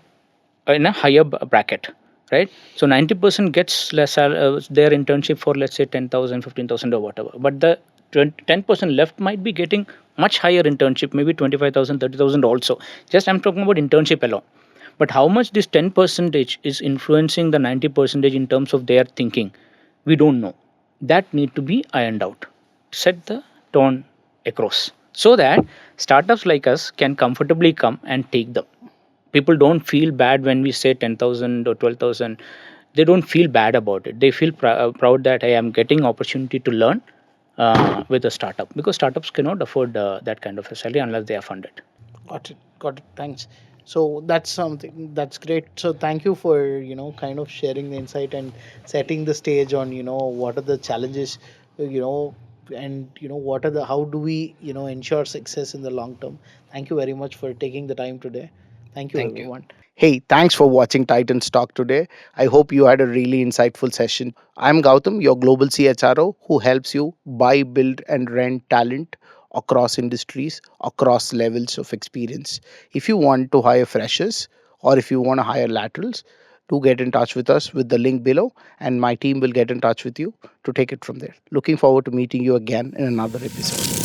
a higher bracket, right? So 90% gets their internship for, let's say, 10,000, 15,000, or whatever, but the 10% left might be getting much higher internship, maybe 25,000, 30,000 also. Just I'm talking about internship alone. But how much this 10 percentage is influencing the 90 percentage in terms of their thinking, we don't know. That need to be ironed out, set the tone across, so that startups like us can comfortably come and take them. People don't feel bad when we say 10,000 or 12,000. They don't feel bad about it. They feel proud that I am getting opportunity to learn with a startup, because startups cannot afford that kind of a salary unless they are funded. Got it. Got it. Thanks. So that's something that's great. So thank you for kind of sharing the insight and setting the stage on what are the challenges, and what are the how do we ensure success in the long term. Thank you very much for taking the time today. Thank you, Thank you. everyone. Hey, thanks for watching Titans Talk today. I hope you had a really insightful session. I'm Gautam, your global CHRO who helps you buy, build, and rent talent across industries, across levels of experience. If you want to hire freshers or if you want to hire laterals, do get in touch with us with the link below, and my team will get in touch with you to take it from there. Looking forward to meeting you again in another episode.